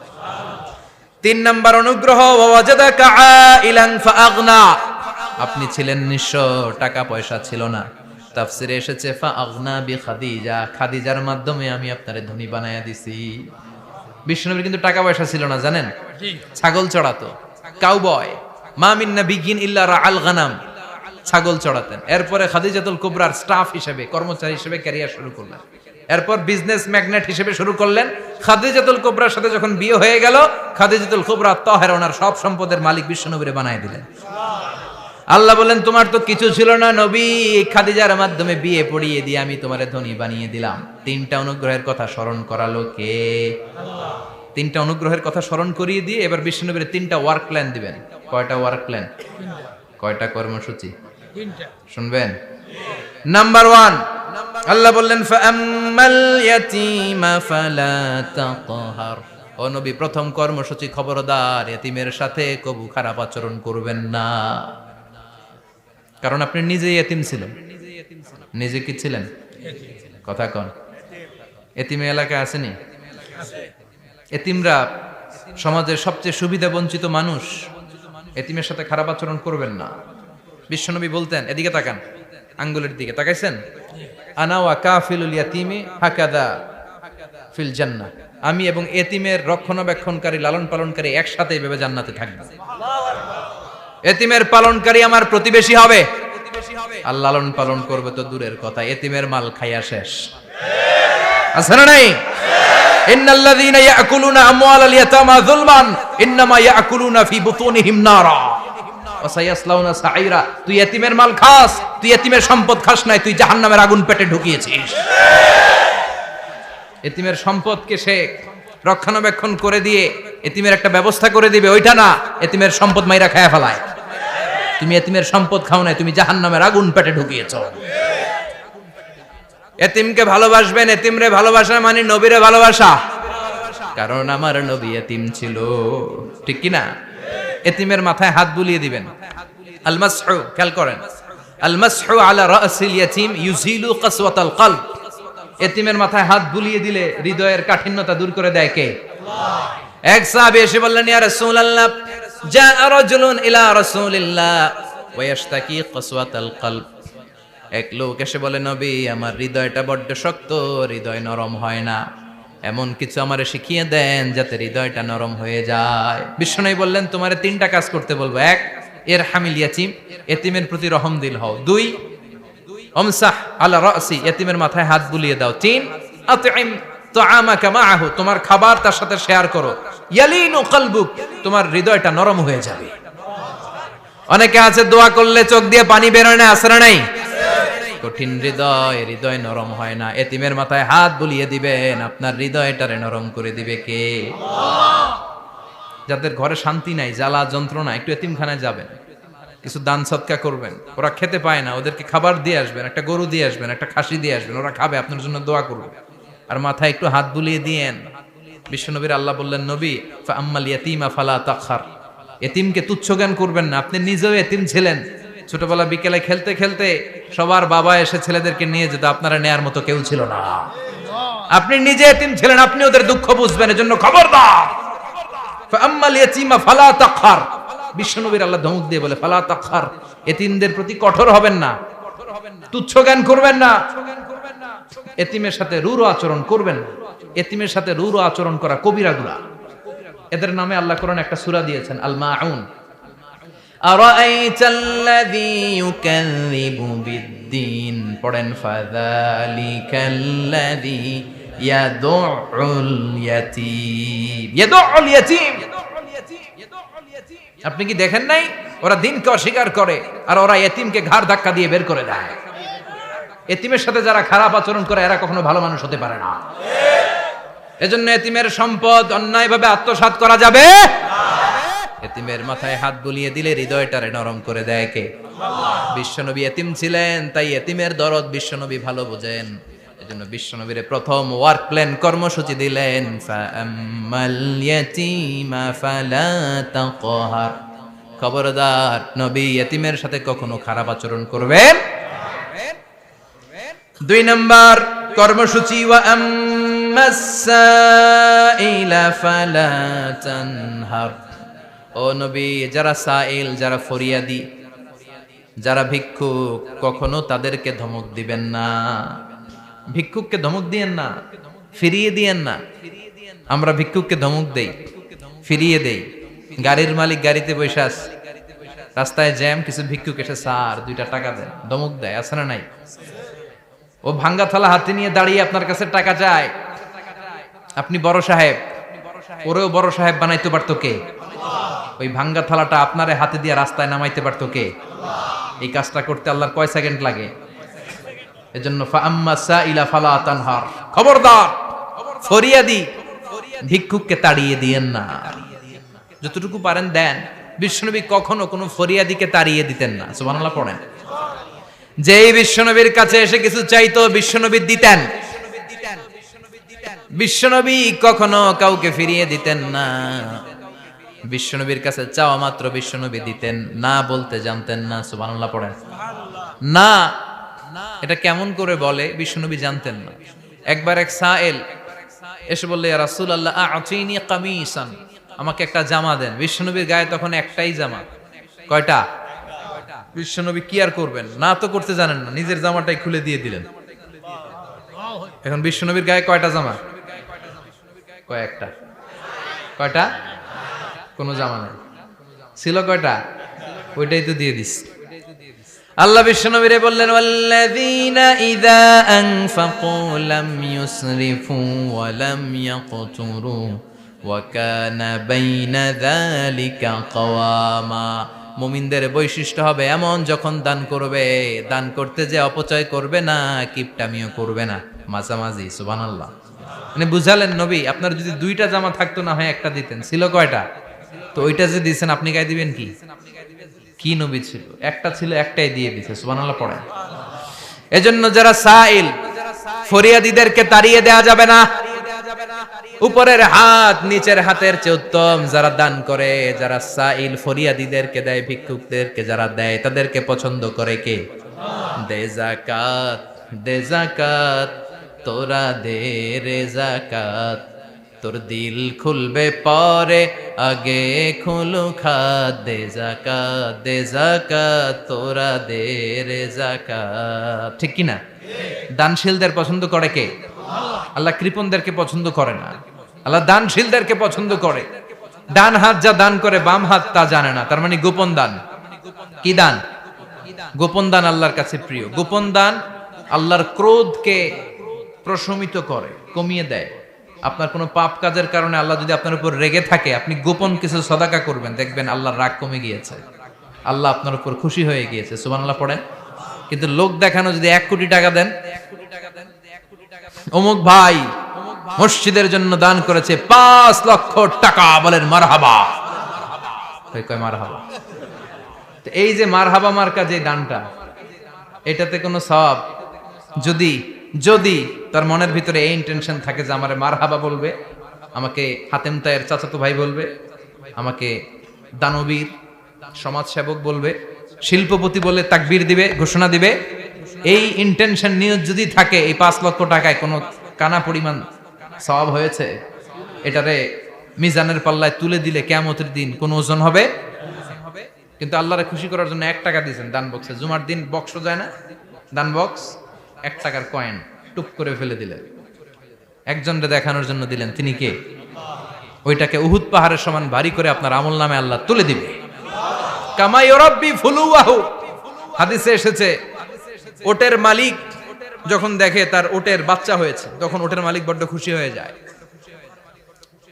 A: 3 নাম্বার অনুগ্রহ, ওয়াজাদাকা আইলান ফাআগনা, আপনি ছিলেন নিঃস্ব, টাকা পয়সা ছিল না। তাফসিরে এসেছে ফাআগনা বিখাদিজা, খাদিজার মাধ্যমে আমি আপনারে ধনী বানায়া দিছি। বিশ্বনবীর কিন্তু টাকা পয়সা ছিল না জানেন, ছাগল চড়াতো, কাউবয়, মা মিন নাবিয়্যিন ইল্লা রাআল গানাম, ছাগল চড়াতেন। এরপরে খাদিজাতুল কুবরার স্টাফ হিসেবে, কর্মচারী হিসেবে ক্যারিয়ার শুরু করলেন। এরপর বিজনেস ম্যাগনেট হিসেবে শুরু করলেন। খাদিজাতুল কুবরার সাথে যখন বিয়ে হয়ে গেল, খাদিজাতুল কুবরা তাহেরা ওনার সব সম্পদের মালিক বিশ্বনবীরে বানায় দিলেন। আল্লাহ বলেন তোমার তো কিছু ছিল না নবী, খাদিজার মাধ্যমে বিয়ে পড়িয়ে দিয়ে আমি তোমারে ধনী বানিয়ে দিলাম। 3টা অনুগ্রহের কথা স্মরণ করালো কে? আল্লাহ। 3টা অনুগ্রহের কথা স্মরণ করিয়ে দিয়ে এবার বিশ্বনবীর 3টা ওয়ার্ক প্ল্যান দিবেন। কয়টা ওয়ার্ক প্ল্যান? কয়টা কর্মসূচি? 3টা। শুনবেন? নাম্বার 1, আল্লাহ বললেন ফাআম্মাল ইয়াতীমা ফালা তাকহার, ও নবী প্রথম কর্মসূচি খবরদার এতিমের সাথে কবু খারাপ আচরণ করবেন না, কারণ আপনি নিজেই এতিম ছিলেন। নিজে কি ছিলেন? কথা কন। এতিমে এলাকায় আসেনি? এতিমরা সমাজের সবচেয়ে সুবিধা বঞ্চিত মানুষ, এতিমের সাথে খারাপ আচরণ করবেন না। বিশ্বনবী বলতেন, এদিকে তাকান, আঙ্গুলের দিকে তাকাইছেন, আনা ওয়া কাফিলুল ইয়াতিমি হাকাদা ফিল জান্নাহ, আমি এবং এতিমের রক্ষণাবেক্ষণকারী লালন পালনকারী একসাথে এভাবে জান্নাতে থাকবো। এতিমের পালনকারী আমার প্রতিবেশী হবে, আর লালন পালন করবে তো দূরের কথা, এতিমের মাল খাইয়া শেষ। আছে না নাই? ইন্নাল্লাযীনা ইয়াকুলুনা আমওয়ালাল ইয়াতামা যুলমান ইন্নামা ইয়াকুলুনা ফি বুতুনিহিম নারা ওয়া সায়াসলাউনা সাঈরা। তুই এতিমের মাল খাস, তুই এতিমের সম্পদ খাস নাই, তুই জাহান্নামের আগুন পেটে ঢুকিয়েছিস। এতিমের সম্পদকে সে রক্ষণাবেক্ষণ করে দিয়ে এতিমের একটা ব্যবস্থা করে দিবে, ওইটা না, এতিমের সম্পদ মাইরা খায়া ফেলায়। তুমি এতিমের সম্পদ খাও নাই, তুমি জাহান্নামের আগুন পেটে ঢুকিয়েছো। এতিমকে ভালোবাসবেন, এতিমরে ভালোবাসা মানে নবীরে ভালোবাসা, কারণ আমার নবী এতিম ছিল, ঠিক কি না? এতিমের মাথায় হাত বুলিয়ে দিবেন। আল মাসহু, খেয়াল করেন, আল মাসহু আলা রাসিল ইয়াতিম ইউজিলু কাসওয়াতাল কলব। এতিমের মাথায় হাত বুলিয়ে দিলে হৃদয়ের কাঠিন্যতা দূর করে দেয় কে? আল্লাহ। এক সাহাবী এসে বললেন, ইয়া রাসূলুল্লাহ, জাআ রাজুলুন ইলা রাসূলিল্লাহ ওয়া ইয়াশতাকি কাসওয়াতাল কলব। এক লোক এসে বলে, নবী, আমার হৃদয়টা বড্ড শক্ত, হৃদয় নরম হয় না, এমন কিছু আমারে শিখিয়ে দেন যাতে হৃদয়টা নরম হয়ে যায়। বিশ্বনবী বললেন, তোমারে তিনটা কাজ করতে বলবো। এক, ইরহামিল ইয়াতীম, এতিমের প্রতি রহম দিল হও। দুই, আমসাহ আলা রাসি, এতিমের মাথায় হাত বুলিয়ে দাও। তিন, আতইম তুআমাকা মাআহু, তোমার খাবার তার সাথে শেয়ার করো। ইয়ালিনু কলবুক, তোমার হৃদয়টা নরম হয়ে যাবে। অনেকে আছে দোয়া করলে চোখ দিয়ে পানি বের হয় না, আছে না নাই? কঠিন হৃদয়, হৃদয় নরম হয় না। এতিমের মাথায় হাত বুলিয়ে দিবেন, আপনার হৃদয়টারে নরম করে দিবে কে? আল্লাহ। যাদের ঘরে শান্তি নাই, জ্বালা যন্ত্রণা, একটু এতিমখানায় যাবেন, কিছু দান সদকা করবেন। ওরা খেতে পায় না, ওদেরকে খাবার দিয়ে আসবেন, একটা গরু দিয়ে আসবেন, একটা খাসি দিয়ে আসবেন, ওরা খাবে, আপনার জন্য দোয়া করবে। আর মাথায় একটু হাত বুলিয়ে দিয়েন। বিশ্বনবীর আল্লাহ বললেন, নবী, ফাআম্মাল ইয়াতীমা ফালা তাখহার, এতিমকে তুচ্ছ জ্ঞান করবেন না। আপনি নিজেও এতিম ছিলেন, ছোটবেলা বিকেলে খেলতে খেলতে সবার বাবা এসে ছেলেদেরকে নিয়ে যেত, আপনারা নেয়ার মতো কেউ ছিল না। আপনি নিজে এতিম ছিলেন, আপনি ওদের দুঃখ বুঝবেন, এজন্য খবরদার, ফাআম্মাল ইয়াতীমা ফালা তাখহার। বিশ্বনবীর আল্লাহ ধমক দিয়ে বলে, ফালা তাখহার, এতিমদের প্রতি কঠোর হবেন না, তুচ্ছ জ্ঞান করবেন না, এতিমের সাথে রূঢ় আচরণ করবেন না। এতিমের সাথে রূঢ় আচরণ করা কবিরা গুনাহ। এদের নামে আল্লাহ কোরআনে একটা সূরা দিয়েছেন, আল মাউন। আরাআইতাল্লাযী ইউকাযযিবু বিদ্দীন, পড়েন, ফাযালিকাল্লাযী ইয়াদুউল ইয়াতীম। ইয়াদুউল ইয়াতীম, আপনি কি দেখেন নাই? ওরা দিনকে অস্বীকার করে আর ওরা এতিমকে ঘাড় ধাক্কা দিয়ে বের করে দেয়। এতিমের সাথে যারা খারাপ আচরণ করে এরা কখনো ভালো মানুষ হতে পারে না। এজন্য এতিমের সম্পদ অন্যায়ভাবে আত্মসাৎ করা যাবে না। এতিমের মাথায় হাত বুলিয়ে দিলে হৃদয়টারে নরম করে দেয় কে? আল্লাহ। বিশ্বনবী এতিম ছিলেন, তাই এতিমের দরদ বিশ্বনবী ভালো বোঝেন। এজন্য বিশ্বনবীর প্রথম ওয়ার্ক প্ল্যান, কর্মসূচি দিলেন, ফাআম্মাল ইয়াতীমা ফালা তাকহার। খবরদার, নবী এতিমের সাথে কখনো খারাপ আচরণ করবেন। দুই নাম্বার কর্মসূচি, ওয়া আম্মাস সাইলা ফালা তানহার। ও নবী, যারা সাইল, যারা ফরিয়াদি, যারা ভিক্ষুক, কখনো তাদেরকে ধমক দিবেন না। ভিক্ষুককে ধমক দিয়েন না, ফিরিয়ে দিয়েন না। আমরা ভিক্ষুককে ধমক দেই, ফিরিয়ে দেই। গাড়ির মালিক গাড়িতে বসে আছে, রাস্তায় জ্যাম, কিছু ভিক্ষুক এসে স্যার 2টা টাকা দেন, ধমক দেয়, আছে না নাই? ও ভাঙ্গা থালা হাতে নিয়ে দাঁড়িয়ে আপনার কাছে টাকা চায়। আপনি বড় সাহেব, ওরেও বড় সাহেব বানাইতে পারতো কে? ওই ভাঙ্গা থালাটা আপনারে হাতে দিয়ে রাস্তায় নামাইতে পারতো কে? এই কাজটা করতে আল্লাহর কয় সেকেন্ড লাগে? এজন্য ফাআম্মা সাইলা ফালা তানহার, খবরদার, ফরিয়াদি ভিক্ষুককে তাড়িয়ে দিয়েন না। যতটুকু পারেন দেন। বিশ্বনবী কখনো কোনো ফরিয়াদিকে তাড়িয়ে দিতেন না। সুবহানাল্লাহ পড়েন। যেই বিশ্বনবীর কাছে এসে কিছু চাইতো, বিশ্বনবী দিতেন। বিশ্বনবী কখনো কাউকে ফিরিয়ে দিতেন না। বিশ্বনবীর কাছে চাওয়া মাত্র বিশ্বনবী দিতেন, না বলতে জানতেন না। সুবহানাল্লাহ পড়েন। না, এটা কেমন করে বলে বিশ্বনবী জানতেন না। একবার এক সাইল এসে বললে, ইয়া রাসূলুল্লাহ আ'তিনি কামিসান, আমাকে একটা জামা দেন। বিশ্বনবীর গায়ে তখন একটাই জামা। কয়টা? বিশ্বনবী কি আর করবেন, না তো করতে জানেন না, নিজের জামাটাই খুলে দিয়ে দিলেন। এখন বিশ্বনবীর গায়ে কয়টা জামা? কয়েকটা। কয়টা? কোনো জামা নাই। ছিল কয়টা? ওইটাই তো দিয়ে দিস। আল্লাহ বিশ্বনবীরে বললেন, ওয়াল্লাযীনা ইযা আনফাকু লাম ইউসরিফু ওয়া লাম ইয়াকতুরু ওয়া কানা বাইনা যালিকা কাওয়ামা। মুমিনদের বৈশিষ্ট্য হবে এমন, যখন দান করবে, দান করতে যে অপচয় করবে না, কিপটামিও করবে না, মাঝামাঝি। সুবহানাল্লাহ। মানে বুঝালেন নবী, আপনার যদি দুইটা জামা থাকতো না হয় একটা দিতেন। ছিল কয়টা? তো ওইটা যে দিয়েছেন আপনি গায়ে দিবেন কি? কি নবী ছিল? একটা ছিল, একটাই দিয়ে দিছে। সুবহানাল্লাহ পড়েন। এজন্য যারা সাইল, ফরিয়াদীদেরকে তাড়িয়ে দেয়া যাবে না। উপরের হাত নিচের হাতের চেয়ে উত্তম। যারা দান করে, যারা সাইল ফরিয়াদীদেরকে দেয়, ভিক্ষুকদেরকে যারা দেয়, তাদেরকে পছন্দ করে কে? দে যাকাত, দে যাকাত, তোরা দে রে যাকাত, তোর দিল খুলবে পরে, আগে খুলু খাত। দে যাকাত, দে যাকাত, তোরা দে রে যাকাত। ঠিক কি না? দানশীলদের পছন্দ করে কে? আল্লাহ কৃপণদেরকে পছন্দ করে না, আল্লাহ দানশীলদেরকে পছন্দ করে। ডান হাত যা দান করে, বাম হাত তা জানে না, তার মানে গোপন দান। কি দান? গোপন দান আল্লাহর কাছে প্রিয়। গোপন দান আল্লাহর ক্রোধকে প্রশমিত করে, কমিয়ে দেয়। আপনার কোনো পাপ কাজের কারণে আল্লাহ যদি আপনার উপর রেগে থাকে, আপনি গোপন কিছু সদাকা করবেন, দেখবেন আল্লাহর রাগ কমে গিয়েছে, আল্লাহ আপনার উপর খুশি হয়ে গিয়েছে। সুবহানাল্লাহ পড়েন। কিন্তু লোক দেখানো যদি 1 কোটি টাকা দেন, অমুক ভাই মসজিদের জন্য দান করেছে 5 লক্ষ টাকা, বলেন মারহাবা। কয় মারহাবা। তো এই যে মারহাবা মার্কা যে দানটা, এটাতে কোনো সওয়াব, যদি যদি তার মনের ভিতরে এই ইন্টেনশন থাকে যে আমারে মারহাবা বলবে, আমাকে হাতেম তায়ের চাচাতো ভাই বলবে, আমাকে দানবীর সমাজসেবক বলবে, শিল্পপতি বলে তাকবীর দিবে, ঘোষণা দিবে, এই ইন্টেনশন নিয়ে যদি থাকে, এই 5 লক্ষ টাকায় কোনো কানা পরিমাণ সওয়াব হয়েছে, এটারে মিজানের পাল্লায় তুলে দিলে কিয়ামতের দিন কোন ওজন হবে? কিন্তু আল্লাহরে খুশি করার জন্য 1 টাকা দিয়েছেন দান বক্সে। জুমার দিন বক্স যায় না, দান বক্স, 1 টাকার কয়েন টুপ করে ফেলে দিলেন, একজনকে দেখানোর জন্য দিলেন। তিনি কে? ওইটাকে উহুদ পাহাড়ের সমান ভারী করে আপনার আমল নামে আল্লাহ তুলে দিবে। কামা ইউরাব্বি ফুলুয়াহু, হাদিসে এসেছে, ওটের মালিক যখন দেখে তার ওটের বাচ্চা হয়েছে, তখন ওটের মালিক বড্ড খুশি হয়ে যায়।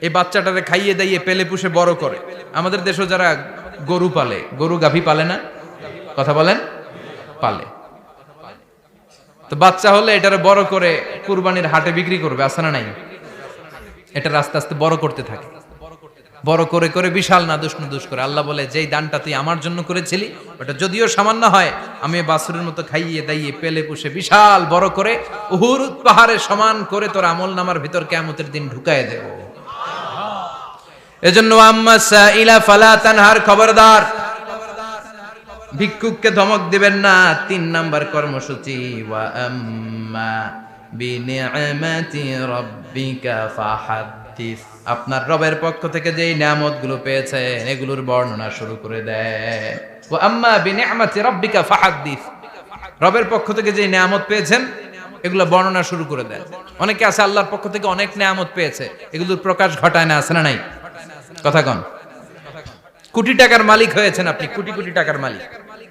A: এই বাচ্চাটারে খাইয়ে দাইয়ে পেলে পুষে বড় করে। আমাদের দেশে যারা গরু পালে, গরু গাভী পালে না? কথা বলেন। পালে। তো বাচ্চা হলে এটারে বড় করে কুরবানির হাটে বিক্রি করবে, আছে না নাই? এটা আস্তে আস্তে বড় করতে থাকে, বড় করে করে বিশাল নাদুস করে। আল্লাহ বলে, যেই দানটা তুই আমার জন্য করেছিলি, ওটা যদিও সামান্য হয়, আমি বাছুরের মতো খাইয়ে দাইয়ে পেলে পুষে বিশাল বড় করে উহুদ পাহাড়ের সমান করে তোর আমল নামার ভিতর কিয়ামতের দিন ঢুকায় দেব। এজন্য আম্মা সাইলা ফালা তানহার, খবরদার ভিক্ষুককে ধমক দিবেন না। 3 নাম্বার কর্মসূচি, ওয়া আম্মা বিনিআমাতি রাব্বিকা ফাহাদ্দিস। আপনার রবের পক্ষ থেকে যেই নিয়ামতগুলো পেয়েছেন, এগুলোর বর্ণনা শুরু করে দেয়। ওয়া আম্মা বিনিআমাতি রাব্বিকা ফাহাদ্দিস, রবের পক্ষ থেকে যেই নিয়ামত পেয়েছেন, এগুলো বর্ণনা শুরু করে দেন। অনেকে আছে আল্লাহর পক্ষ থেকে অনেক নিয়ামত পেয়েছে, এগুলোর প্রকাশ ঘটায় না, আছে না নাই? কথা কন। কোটি টাকার মালিক হয়েছেন আপনি, কোটি কোটি টাকার মালিক।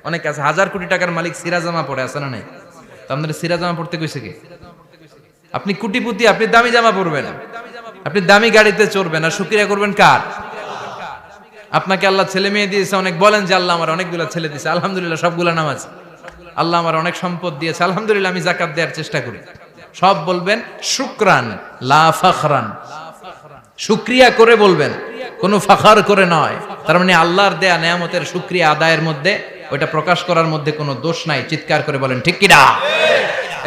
A: অনেকে আছে 1000 কোটি টাকার মালিক, সিরাজামা পড়ে, আছে না নাই? তো আপনাদের সিরাজামা পড়তে কইছে কে? আপনি কোটিপতি, আপনি দামি জামা পরবেন, আপনি দামি গাড়িতে চড়বেন, আর শুকরিয়া করবেন কার? আপনাকে আল্লাহ ছেলে মেয়ে দিয়েছে অনেক, বলেন যে আল্লাহ আমার অনেকগুলা ছেলে দিয়েছে, আলহামদুলিল্লাহ, সবগুলা নামাজ। আল্লাহ আমার অনেক সম্পদ দিয়েছে, আলহামদুলিল্লাহ, আমি যাকাত দেওয়ার চেষ্টা করি। সব বলবেন শুকরান লা ফাখরান, শুকরিয়া করে বলবেন, কোনো ফাখার করে নয়। তার মানে আল্লাহর দেয়া নিয়ামতের শুকরিয়া আদায়ের মধ্যে, ওটা প্রকাশ করার মধ্যে কোনো দোষ নাই। চিৎকার করে বলেন ঠিক কি না?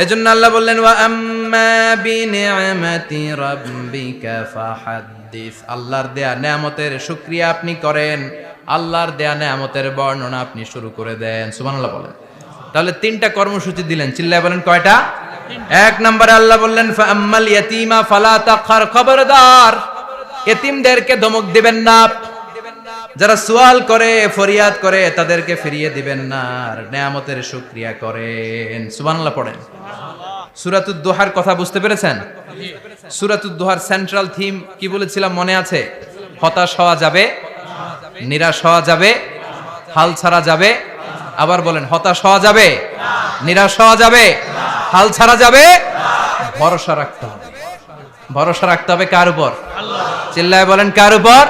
A: এজন্য আল্লাহ বললেন, ওয়া আম্মা বিনিআমাতি রাব্বিকা ফাহাদ্দিস, আল্লাহর দেয়া নিয়ামতের শুকরিয়া আপনি করেন, আল্লাহর দেয়া নিয়ামতের বর্ণনা আপনি শুরু করে দেন। সুবহানাল্লাহ বলেন। তাহলে 3টা কর্মসূচি দিলেন, চিল্লায় বলেন কয়টা? 1 নম্বরে আল্লাহ বললেন, ফা আম্মাল ইয়াতীমা ফালা তাকহার, খবরদার এতিমদেরকে ধমক দিবেন না। যারা সুয়াল করে, ফরিয়াদ করে, তাদেরকে ফিরিয়ে দিবেন না, আর নিয়ামতের শুকরিয়া করেন। সুবহানাল্লাহ পড়েন। সূরাতুদ দোহার কথা বুঝতে পেরেছেন? সূরাতুদ দোহার সেন্ট্রাল থিম কি বলেছিলাম মনে আছে? হতাশ হওয়া যাবে, নিরাশ হওয়া যাবে, হাল ছাড়া যাবে। আবার বলেন, হতাশ হওয়া যাবে, নিরাশ হওয়া যাবে, হাল ছাড়া যাবে, ভরসা রাখতে হবে। ভরসা রাখতে হবে কার উপর? চিল্লায় বলেন, কার উপর?